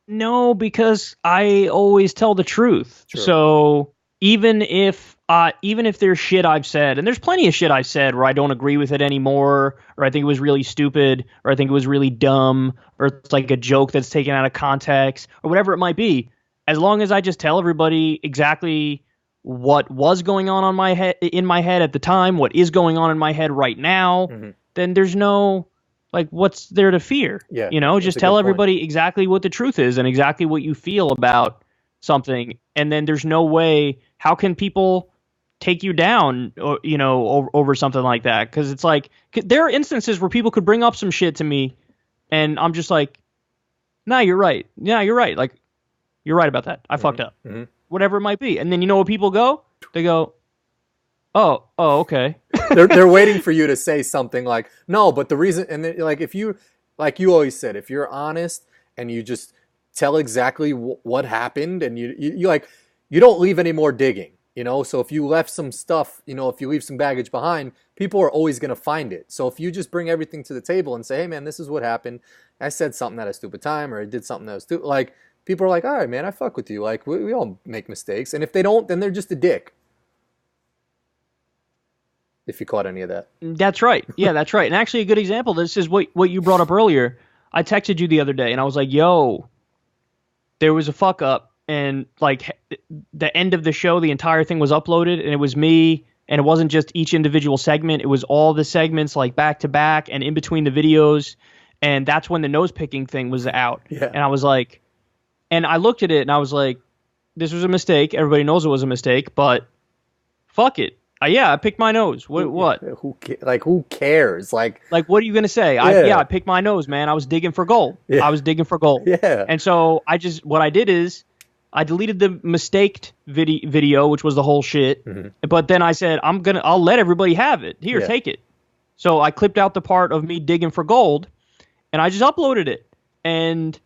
No, because I always tell the truth. True. So even if there's shit I've said, and there's plenty of shit I've said where I don't agree with it anymore, or I think it was really stupid, or I think it was really dumb, or it's like a joke that's taken out of context, or whatever it might be, as long as I just tell everybody exactly what was going on in my head at the time, what is going on in my head right now, mm-hmm. then there's no, like, what's there to fear? Yeah, just tell everybody exactly what the truth is and exactly what you feel about something. And then there's no way, how can people take you down, or, over something like that? Because it's like, there are instances where people could bring up some shit to me and I'm just like, nah, you're right. Yeah, you're right. Like, you're right about that. I fucked up. Mm-hmm. Whatever it might be. And then you know what people go? They go, oh, okay. they're waiting for you to say something like, no, but the reason, and then, like, if you, like you always said, if you're honest and you just tell exactly what happened and you like, you don't leave any more digging. You know, so if you left some stuff, you know, if you leave some baggage behind, people are always going to find it. So if you just bring everything to the table and say, hey, man, this is what happened. I said something at a stupid time, or I did something that was stupid. Like, people are like, all right, man, I fuck with you. Like, we all make mistakes. And if they don't, then they're just a dick. If you caught any of that. That's right. Yeah, that's right. And actually a good example of this is what you brought up earlier. I texted you the other day, and I was like, yo, there was a fuck up. And like the end of the show, the entire thing was uploaded, and it was me, and it wasn't just each individual segment. It was all the segments like back to back and in between the videos. And that's when the nose picking thing was out. Yeah. And I was like, and I looked at it and I was like, this was a mistake. Everybody knows it was a mistake, but fuck it. Yeah, I picked my nose. What? Who cares? Like, what are you gonna say? I picked my nose, man. I was digging for gold. Yeah. I was digging for gold. Yeah. And so what I did is I deleted the mistaked video, which was the whole shit. Mm-hmm. But then I said, I'll let everybody have it. Here, take it. So I clipped out the part of me digging for gold, and I just uploaded it. And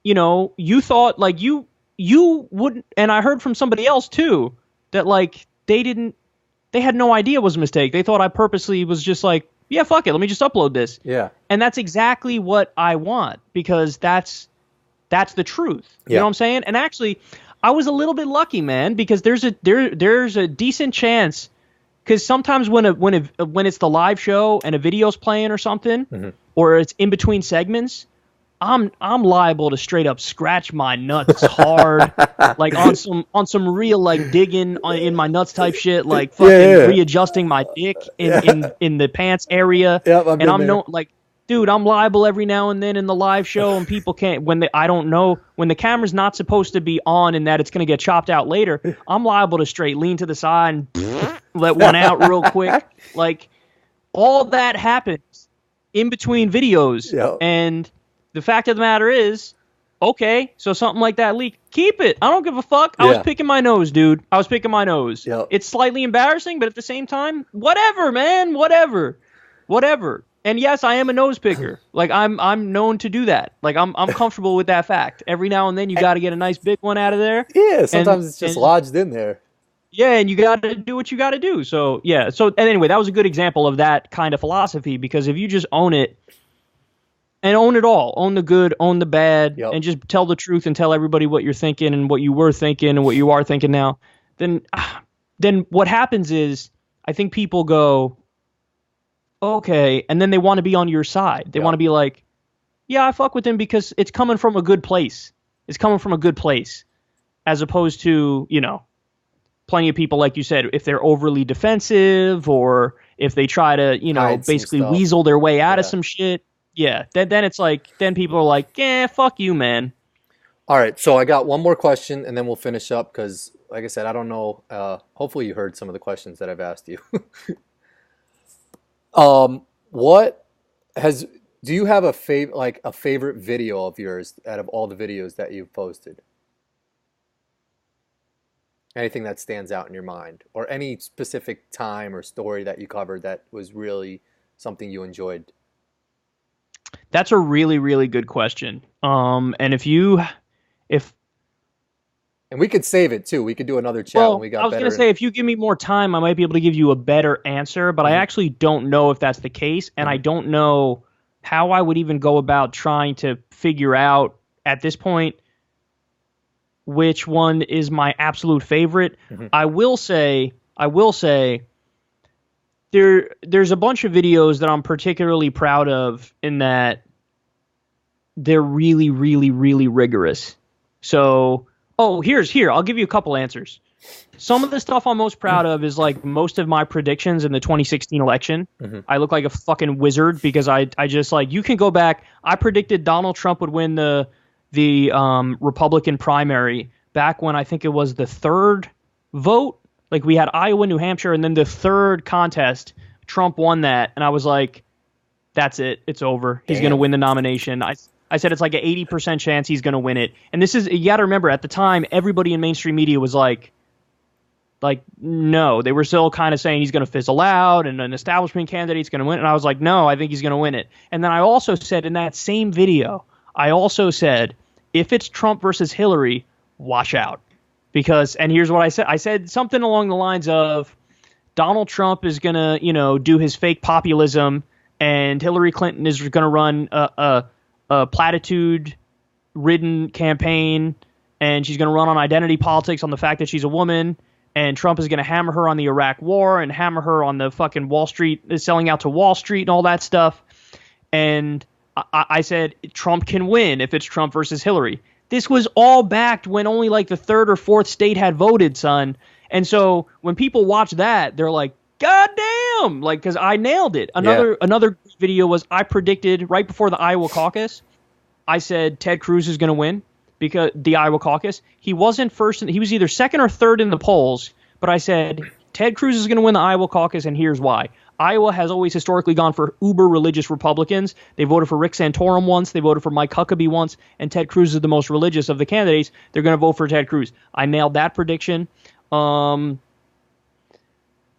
you know, you thought like you wouldn't, and I heard from somebody else too that like they had no idea it was a mistake. They thought I purposely was just like, yeah, fuck it, let me just upload this. Yeah. And that's exactly what I want, because that's the truth. You know what I'm saying? And actually, I was a little bit lucky, man, because there's a decent chance, because sometimes when it's the live show and a video's playing or something, mm-hmm. or it's in between segments, I'm liable to straight up scratch my nuts hard, like on some real like digging in my nuts type shit, like fucking readjusting my dick in the pants area. Yep, and I'm no like, dude, I'm liable every now and then in the live show, and people can't I don't know when the camera's not supposed to be on and that it's gonna get chopped out later. I'm liable to straight lean to the side and let one out real quick. Like all that happens in between videos, and the fact of the matter is, okay, so something like that leak, keep it. I don't give a fuck. I was picking my nose, dude. I was picking my nose. Yep. It's slightly embarrassing, but at the same time, whatever, man, whatever. And yes, I am a nose picker. Like I'm known to do that. Like I'm comfortable with that fact. Every now and then you got to get a nice big one out of there. Yeah, sometimes it's just lodged in there. Yeah, and you got to do what you got to do. So, yeah. So, and anyway, that was a good example of that kind of philosophy, because if you just own it, and own it all. Own the good, own the bad, and just tell the truth and tell everybody what you're thinking and what you were thinking and what you are thinking now. Then what happens is, I think people go, okay, and then they want to be on your side. They want to be like, yeah, I fuck with him because it's coming from a good place. It's coming from a good place. As opposed to, you know, plenty of people, like you said, if they're overly defensive or if they try to, you know, basically weasel their way out of some shit. Yeah, then it's like, then people are like, yeah, fuck you, man. All right, so I got one more question, and then we'll finish up, because, like I said, I don't know. Hopefully you heard some of the questions that I've asked you. Do you have a favorite video of yours out of all the videos that you've posted? Anything that stands out in your mind, or any specific time or story that you covered that was really something you enjoyed? That's a really, really good question. And and we could save it too. We could do another chat when we got better. I was going to say, if you give me more time, I might be able to give you a better answer, but I actually don't know if that's the case, and I don't know how I would even go about trying to figure out at this point which one is my absolute favorite. Mm-hmm. I will say there's a bunch of videos that I'm particularly proud of in that they're really, really, really rigorous. So, I'll give you a couple answers. Some of the stuff I'm most proud of is like most of my predictions in the 2016 election. Mm-hmm. I look like a fucking wizard because I just like, you can go back. I predicted Donald Trump would win the Republican primary back when I think it was the third vote. Like we had Iowa, New Hampshire, and then the third contest, Trump won that. And I was like, that's it. It's over. He's going to win the nomination. I said it's like an 80% chance he's going to win it. And this is, you got to remember, at the time, everybody in mainstream media was like, no. They were still kind of saying he's going to fizzle out and an establishment candidate's going to win. And I was like, no, I think he's going to win it. And then I also said in that same video, if it's Trump versus Hillary, wash out. because, and here's what I said. I said something along the lines of Donald Trump is going to, do his fake populism, and Hillary Clinton is going to run a platitude-ridden campaign, and she's going to run on identity politics, on the fact that she's a woman, and Trump is going to hammer her on the Iraq War and hammer her on the fucking Wall Street, selling out to Wall Street and all that stuff. And I said Trump can win if it's Trump versus Hillary. This was all backed when only like the third or fourth state had voted, son. And so when people watch that, they're like, God damn, like, because I nailed it. Another video was I predicted right before the Iowa caucus, I said Ted Cruz is going to win because the Iowa caucus. He wasn't first. He was either second or third in the polls, but I said Ted Cruz is going to win the Iowa caucus, and here's why. Iowa has always historically gone for uber religious Republicans. They voted for Rick Santorum once. They voted for Mike Huckabee once. And Ted Cruz is the most religious of the candidates. They're going to vote for Ted Cruz. I nailed that prediction. And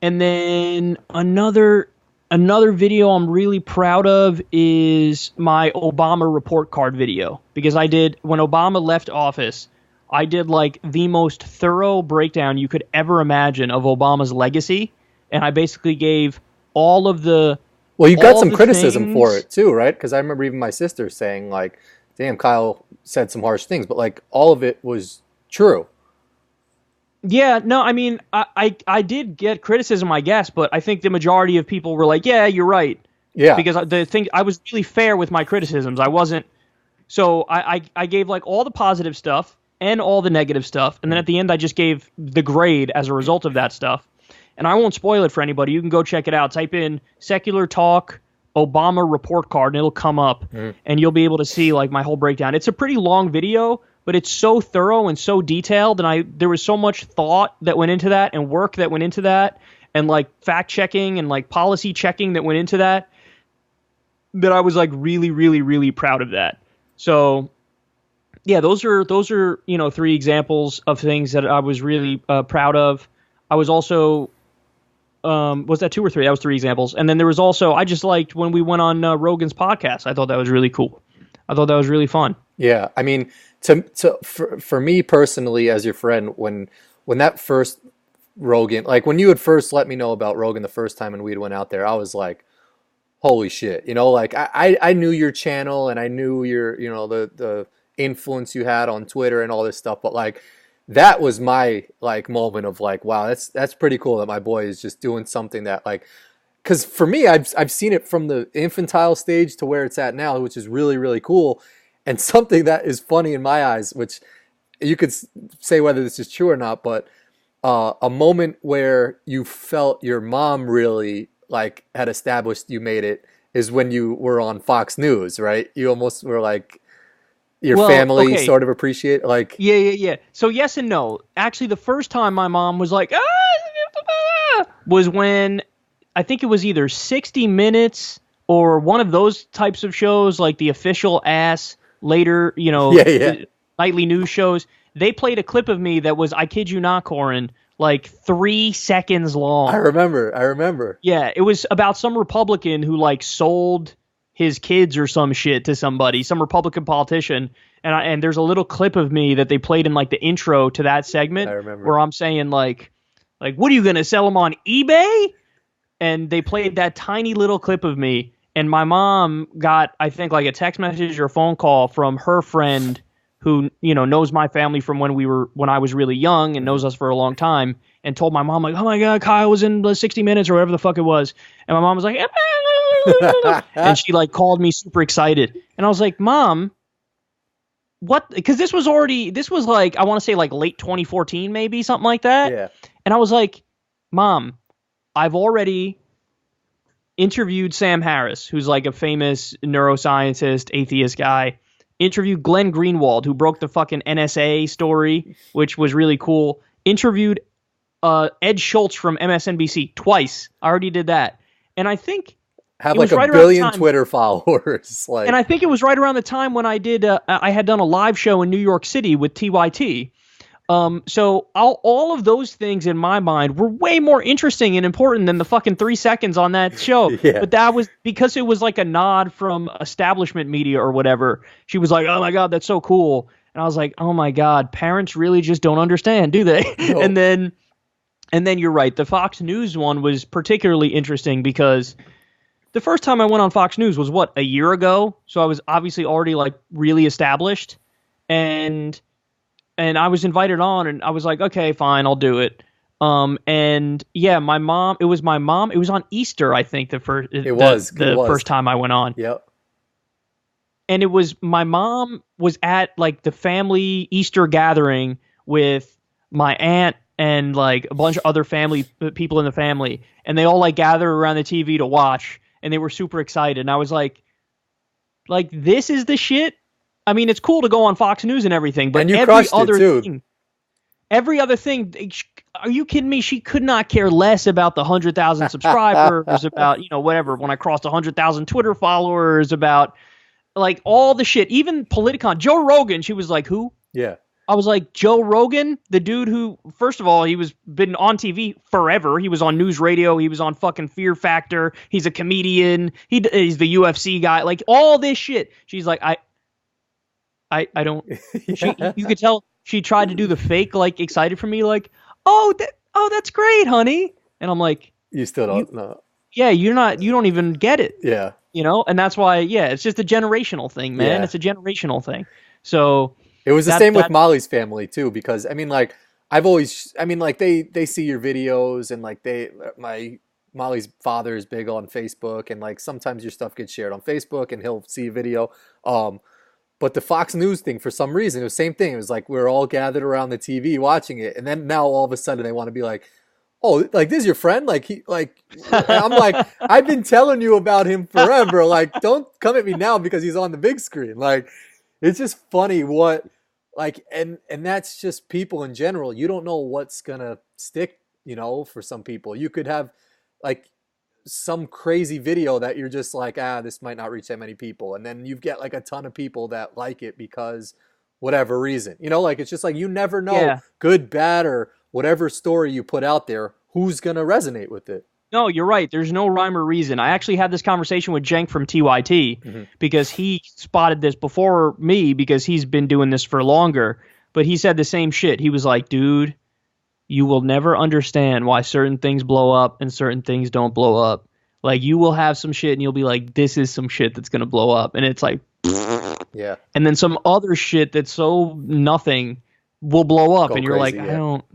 then another video I'm really proud of is my Obama report card video. Because I did, when Obama left office, I did like the most thorough breakdown you could ever imagine of Obama's legacy. And I basically gave all of the Well, you got some criticism for it too, right? Because I remember even my sister saying like, damn, Kyle said some harsh things, but like all of it was true. Yeah, no, I mean, I did get criticism, I guess, but I think the majority of people were like, yeah, you're right. Yeah. Because I was really fair with my criticisms. I wasn't, so I gave like all the positive stuff and all the negative stuff, and then at the end I just gave the grade as a result of that stuff. And I won't spoil it for anybody. You can go check it out. Type in Secular Talk Obama report card, and it'll come up, and you'll be able to see like my whole breakdown. It's a pretty long video, but it's so thorough and so detailed, and there was so much thought that went into that, and work that went into that, and like fact checking and like policy checking that went into that, that I was like really, really, really proud of that. So yeah, those are 3 examples of things that I was really proud of. I was also was that 2 or 3? That was 3 examples. And then there was also, I just liked when we went on Rogan's podcast. I thought that was really cool. I thought that was really fun. Yeah, I mean, for me personally, as your friend, when that first Rogan, like when you had first let me know about Rogan the first time and we went out there, I was like, holy shit, like I knew your channel and I knew your, the influence you had on Twitter and all this stuff, but like that was my like moment of like, wow, that's pretty cool that my boy is just doing something that like, because for me, I've seen it from the infantile stage to where it's at now, which is really, really cool. And something that is funny in my eyes, which you could say whether this is true or not, but a moment where you felt your mom really like had established you made it is when you were on Fox News, right? You almost were like, your family sort of appreciate like. Yeah. So yes and no. Actually, the first time my mom was like, was when I think it was either 60 Minutes or one of those types of shows, like the official ass later, nightly news shows. They played a clip of me that was, I kid you not, Corin, like 3 seconds long. I remember. Yeah, it was about some Republican who like sold his kids or some shit to somebody, some Republican politician. And there's a little clip of me that they played in like the intro to that segment. I remember. Where I'm saying like, what are you going to sell them on eBay? And they played that tiny little clip of me. And my mom got, I think, like a text message or a phone call from her friend who, knows my family from when I was really young and knows us for a long time, and told my mom like, oh my God, Kyle was in the 60 Minutes or whatever the fuck it was. And my mom was like, and she like called me super excited. And I was like, Mom, what? Because this was like, I want to say like late 2014, maybe something like that. Yeah. And I was like, Mom, I've already interviewed Sam Harris, who's like a famous neuroscientist, atheist guy. Interviewed Glenn Greenwald, who broke the fucking NSA story, which was really cool. Interviewed Ed Schultz from MSNBC twice. I already did that. And I think have like a billion Twitter followers. Like, and I think it was right around the time when I did. I had done a live show in New York City with TYT. So all of those things in my mind were way more interesting and important than the fucking 3 seconds on that show. Yeah. But that was because it was like a nod from establishment media or whatever. She was like, "Oh my God, that's so cool." And I was like, oh my God, parents really just don't understand, do they? No. And then you're right. The Fox News one was particularly interesting because the first time I went on Fox News was a year ago. So I was obviously already like really established, and I was invited on, and I was like, okay, fine, I'll do it. And yeah, it was on Easter, I think, the first time I went on. Yep. And it was, my mom was at like the family Easter gathering with my aunt and like a bunch of other family people in the family, and they all like gathered around the TV to watch, and they were super excited. And I was like, this is the shit. I mean, it's cool to go on Fox News and everything, but and you crushed it too. Every other thing, are you kidding me? She could not care less about the 100,000 subscribers, about, whatever, when I crossed 100,000 Twitter followers, about like all the shit, even Politicon, Joe Rogan. She was like, who? Yeah. I was like, Joe Rogan, the dude who, first of all, been on TV forever. He was on news radio. He was on fucking Fear Factor. He's a comedian. He's the UFC guy. Like all this shit. She's like, I don't. Yeah. You could tell she tried to do the fake, like excited for me, like, oh, that's great, honey. And I'm like, you still don't know. Yeah, you don't even get it. Yeah. And that's why, yeah, it's just a generational thing, man. Yeah. It's a generational thing. So it was the same with Molly's family too, because I mean, like, they see your videos, and like Molly's father is big on Facebook, and like sometimes your stuff gets shared on Facebook and he'll see a video. But the Fox News thing, for some reason, it was the same thing. It was like we're all gathered around the TV watching it, and then now all of a sudden they want to be like, oh, like this is your friend? I'm like, I've been telling you about him forever. Like, don't come at me now because he's on the big screen. Like, it's just funny and that's just people in general. You don't know what's gonna stick, for some people. You could have like some crazy video that you're just like, this might not reach that many people, and then you get like a ton of people that like it because whatever reason, like it's just like you never know, good, bad, or whatever story you put out there, who's gonna resonate with it. No, you're right. There's no rhyme or reason. I actually had this conversation with Jenk from TYT because he spotted this before me because he's been doing this for longer, but he said the same shit. He was like, dude, you will never understand why certain things blow up and certain things don't blow up. Like, you will have some shit and you'll be like, this is some shit that's going to blow up. And it's like, yeah. And then some other shit that's so nothing will blow up. And you're crazy, like, I don't,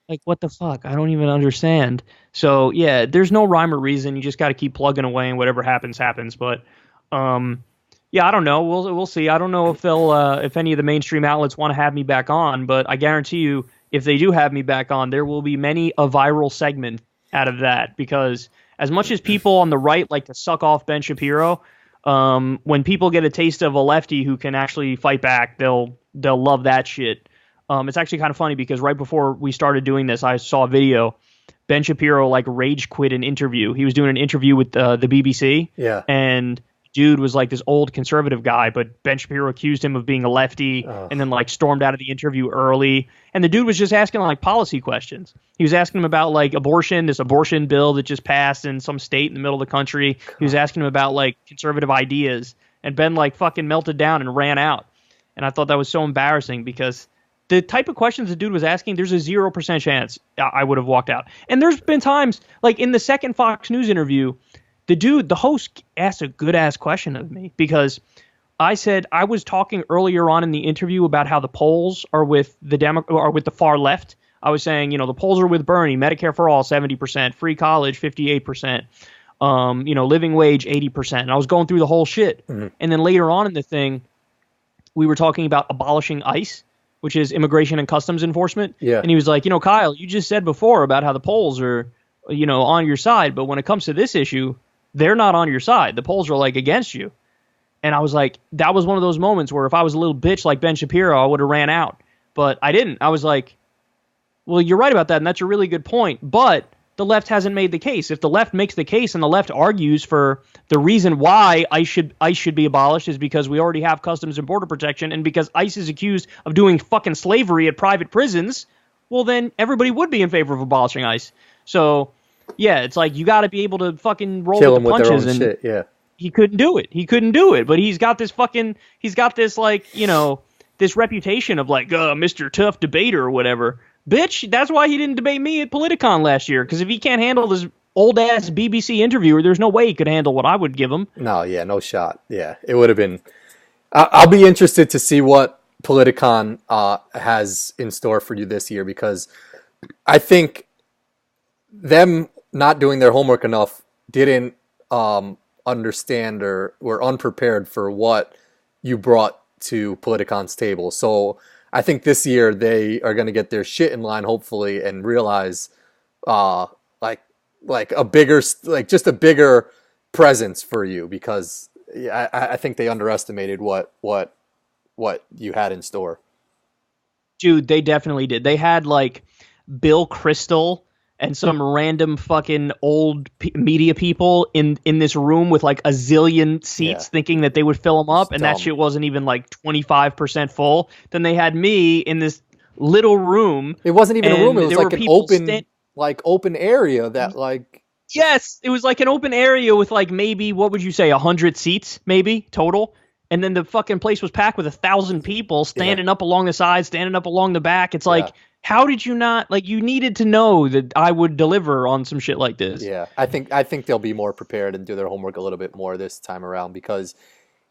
like, what the fuck? I don't even understand. So, yeah, there's no rhyme or reason. You just got to keep plugging away, and whatever happens, happens. But, yeah, I don't know. We'll see. I don't know if if any of the mainstream outlets want to have me back on, but I guarantee you, if they do have me back on, there will be many a viral segment out of that, because as much as people on the right like to suck off Ben Shapiro, when people get a taste of a lefty who can actually fight back, they'll love that shit. It's actually kind of funny because right before we started doing this, I saw a video. Ben Shapiro like rage quit an interview. He was doing an interview with the BBC. Yeah. And dude was like this old conservative guy, but Ben Shapiro accused him of being a lefty and then like stormed out of the interview early. And the dude was just asking like policy questions. He was asking him about like abortion, this abortion bill that just passed in some state in the middle of the country. He was asking him about like conservative ideas, and Ben like fucking melted down and ran out. And I thought that was so embarrassing because the type of questions the dude was asking, there's a 0% chance I would have walked out. And there's been times like in the second Fox News interview, the host asked a good ass question of me because I said I was talking earlier on in the interview about how the polls are with the far left. I was saying, the polls are with Bernie, Medicare for all 70%, free college 58%, living wage 80%. And I was going through the whole shit. Mm-hmm. And then later on in the thing, we were talking about abolishing ICE, which is Immigration and Customs Enforcement. Yeah. And he was like, Kyle, you just said before about how the polls are, on your side, but when it comes to this issue, they're not on your side. The polls are like against you. And I was like, that was one of those moments where if I was a little bitch like Ben Shapiro, I would have ran out. But I didn't. I was like, well, you're right about that, and that's a really good point. But the left hasn't made the case. If the left makes the case and the left argues for the reason why ICE should be abolished is because we already have Customs and Border Protection, and because ICE is accused of doing fucking slavery at private prisons, well, then everybody would be in favor of abolishing ICE. So yeah, it's like you got to be able to fucking roll with the punches, and shit, yeah. He couldn't do it. But he's got this like, this reputation of like Mr. Tough Debater or whatever. Bitch, that's why he didn't debate me at Politicon last year. Because if he can't handle this old ass BBC interviewer, there's no way he could handle what I would give him. No, yeah, no shot. Yeah, it would have been. I'll be interested to see what Politicon has in store for you this year, because I think them not doing their homework enough didn't understand or were unprepared for what you brought to Politicon's table. So I think this year they are going to get their shit in line, hopefully, and realize like a bigger, like just a bigger presence for you, because I think they underestimated what you had in store. Dude, they definitely did. They had like Bill Crystal and some random fucking old media people in this room with like a zillion seats, thinking that they would fill them up, and that shit wasn't even like 25% full. Then they had me in this little room. It wasn't even a room. It was like an open area that like. Yes, it was like an open area with like maybe, what would you say, 100 seats maybe total. And then the fucking place was packed with 1,000 people standing up along the sides, standing up along the back. It's like, how did you not, like, you needed to know that I would deliver on some shit like this. Yeah, I think they'll be more prepared and do their homework a little bit more this time around, because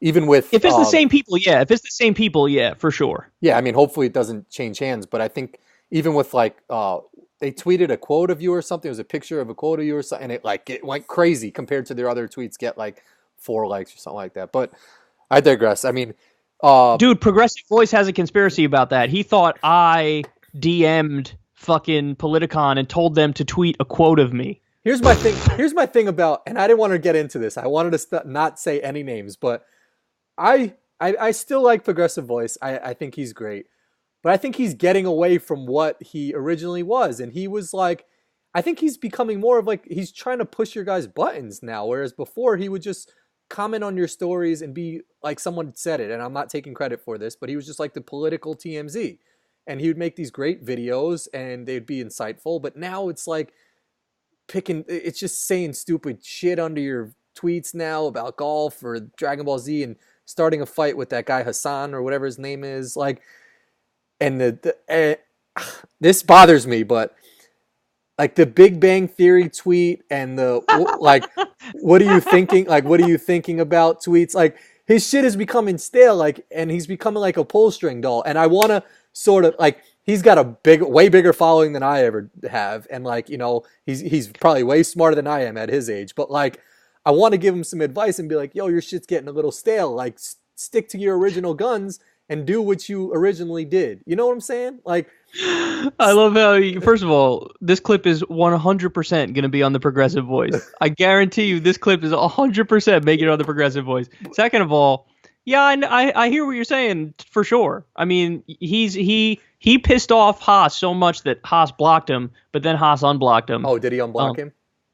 even with... If it's the same people, yeah. If it's the same people, yeah, for sure. Yeah, I mean, hopefully it doesn't change hands, but I think even with like, they tweeted a quote of you or something, it was a picture of a quote of you or something, and it went crazy compared to their other tweets get like 4 likes or something like that. But I digress. I mean... Dude, Progressive Voice has a conspiracy about that. He thought I DM'd fucking Politicon and told them to tweet a quote of me. Here's my thing about, and I didn't want to get into this. I wanted to not say any names, but I still like Progressive Voice. I think he's great, but I think he's getting away from what he originally was, and he was like, I think he's becoming more of like, he's trying to push your guys' buttons now, whereas before he would just comment on your stories and be like, someone said it, and I'm not taking credit for this, but he was just like the political TMZ. And he would make these great videos and they'd be insightful. But now it's like it's just saying stupid shit under your tweets now about golf or Dragon Ball Z, and starting a fight with that guy Hassan or whatever his name is. Like, and this bothers me, but like the Big Bang Theory tweet and the like, what are you thinking? Like, what are you thinking about tweets? Like, his shit is becoming stale. Like, and he's becoming like a pull string doll. And I want to sort of like, he's got a way bigger following than I ever have, and like, you know, he's probably way smarter than I am at his age. But like, I want to give him some advice and be like, yo, your shit's getting a little stale. Like, stick to your original guns and do what you originally did. You know what I'm saying? Like, I love how first of all, this clip is 100% going to be on the Progressive Voice. I guarantee you, this clip is 100% making it on the Progressive Voice. Second of all, yeah, I hear what you're saying for sure. I mean, he pissed off Haas so much that Haas blocked him, but then Haas unblocked him. Oh, did he unblock him?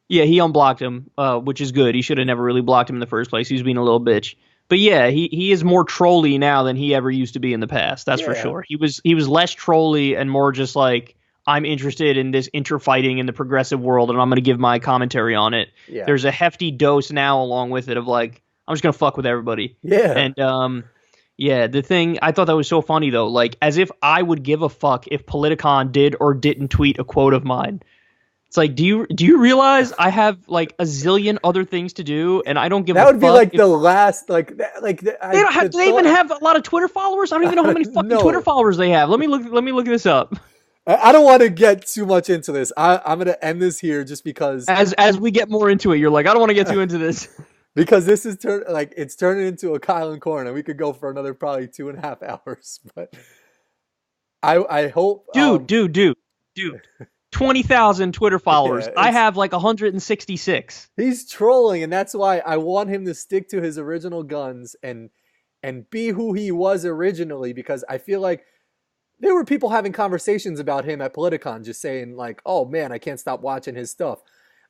Yeah, he unblocked him, which is good. He should have never really blocked him in the first place. He was being a little bitch. But yeah, he is more trolly now than he ever used to be in the past. That's for sure. He was less trolly and more just like, I'm interested in this interfighting in the progressive world, and I'm going to give my commentary on it. Yeah. There's a hefty dose now along with it of like, I'm just going to fuck with everybody. Yeah. And yeah, the thing, I thought that was so funny though, like as if I would give a fuck if Politicon did or didn't tweet a quote of mine. It's like, do you realize I have like a zillion other things to do, and I don't give a fuck? That would be like the last, like. Do they even have a lot of Twitter followers? I don't even know how many fucking Twitter followers they have. Let me look this up. I don't want to get too much into this. I'm going to end this here just because. As we get more into it, you're like, I don't want to get too into this. Because this is it's turning into a Kyle and Corin, and we could go for another probably 2.5 hours. But I hope, dude, 20,000 Twitter followers. Yeah, I have like 166. He's trolling, and that's why I want him to stick to his original guns and be who he was originally. Because I feel like there were people having conversations about him at Politicon, just saying like, "Oh man, I can't stop watching his stuff."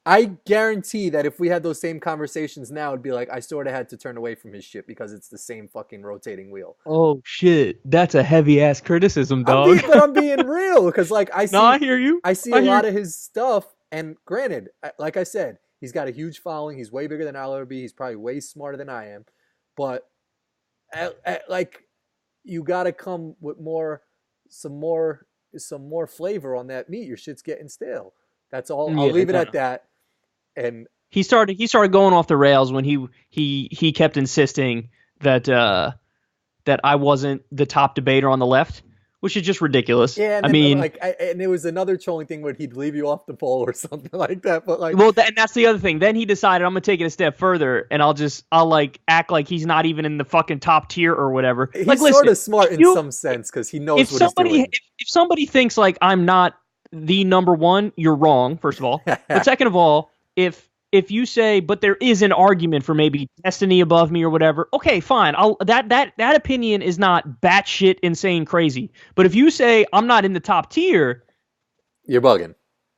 I guarantee that if we had those same conversations now, it'd be like, I sort of had to turn away from his shit because it's the same fucking rotating wheel. Oh shit, that's a heavy ass criticism, dog. But I'm being real, because like I see, no, I hear you. I see a lot of his stuff, and granted, like I said, he's got a huge following. He's way bigger than I'll ever be. He's probably way smarter than I am, but like, you got to come with some more flavor on that meat. Your shit's getting stale. That's all. I'll Yeah, leave it kind at of. that. And He started going off the rails when he kept insisting that that I wasn't the top debater on the left, which is just ridiculous. yeah, and I then mean, and there was another trolling thing where he'd leave you off the poll or something like that. But like, well, and that's the other thing. Then he decided I'm gonna take it a step further, and I'll like act like he's not even in the fucking top tier or whatever. he's Like, sort listen, of smart in some sense because he knows what he's doing. if somebody thinks like I'm not the number one, you're wrong. First of all, but second of all, if you say, but there is an argument for maybe destiny above me or whatever, okay, fine. That opinion is not batshit insane crazy. But if you say I'm not in the top tier, You're bugging.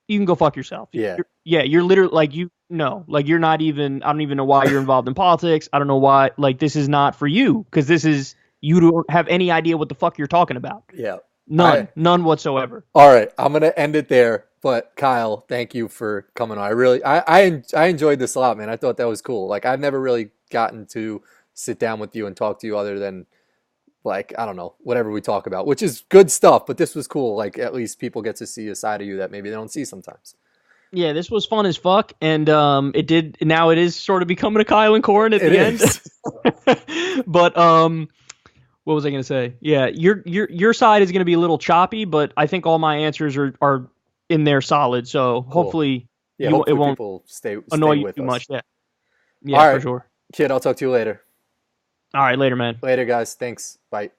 you can go fuck yourself. Yeah. You're literally like you're not even. I don't even know why you're involved in politics. I don't know why. Like, this is not for you because you don't have any idea what the fuck you're talking about. Yeah. None whatsoever. All right, I'm gonna end it there. But Kyle, thank you for coming on. I enjoyed this a lot, man. I thought that was cool. Like, I've never really gotten to sit down with you and talk to you other than, like, I don't know, whatever we talk about, which is good stuff. But this was cool. Like, at least people get to see a side of you that maybe they don't see sometimes. Yeah, this was fun as fuck, and now it is sort of becoming a Kyle and Corin at the end. But what was I gonna say? Yeah, your side is gonna be a little choppy, but I think all my answers are in there solid. So Cool. hopefully, Hopefully it won't people stay annoy you with too us. much. Yeah, All right, for sure. kid. I'll talk to you later. All right, later, man. Later, guys. Thanks. Bye.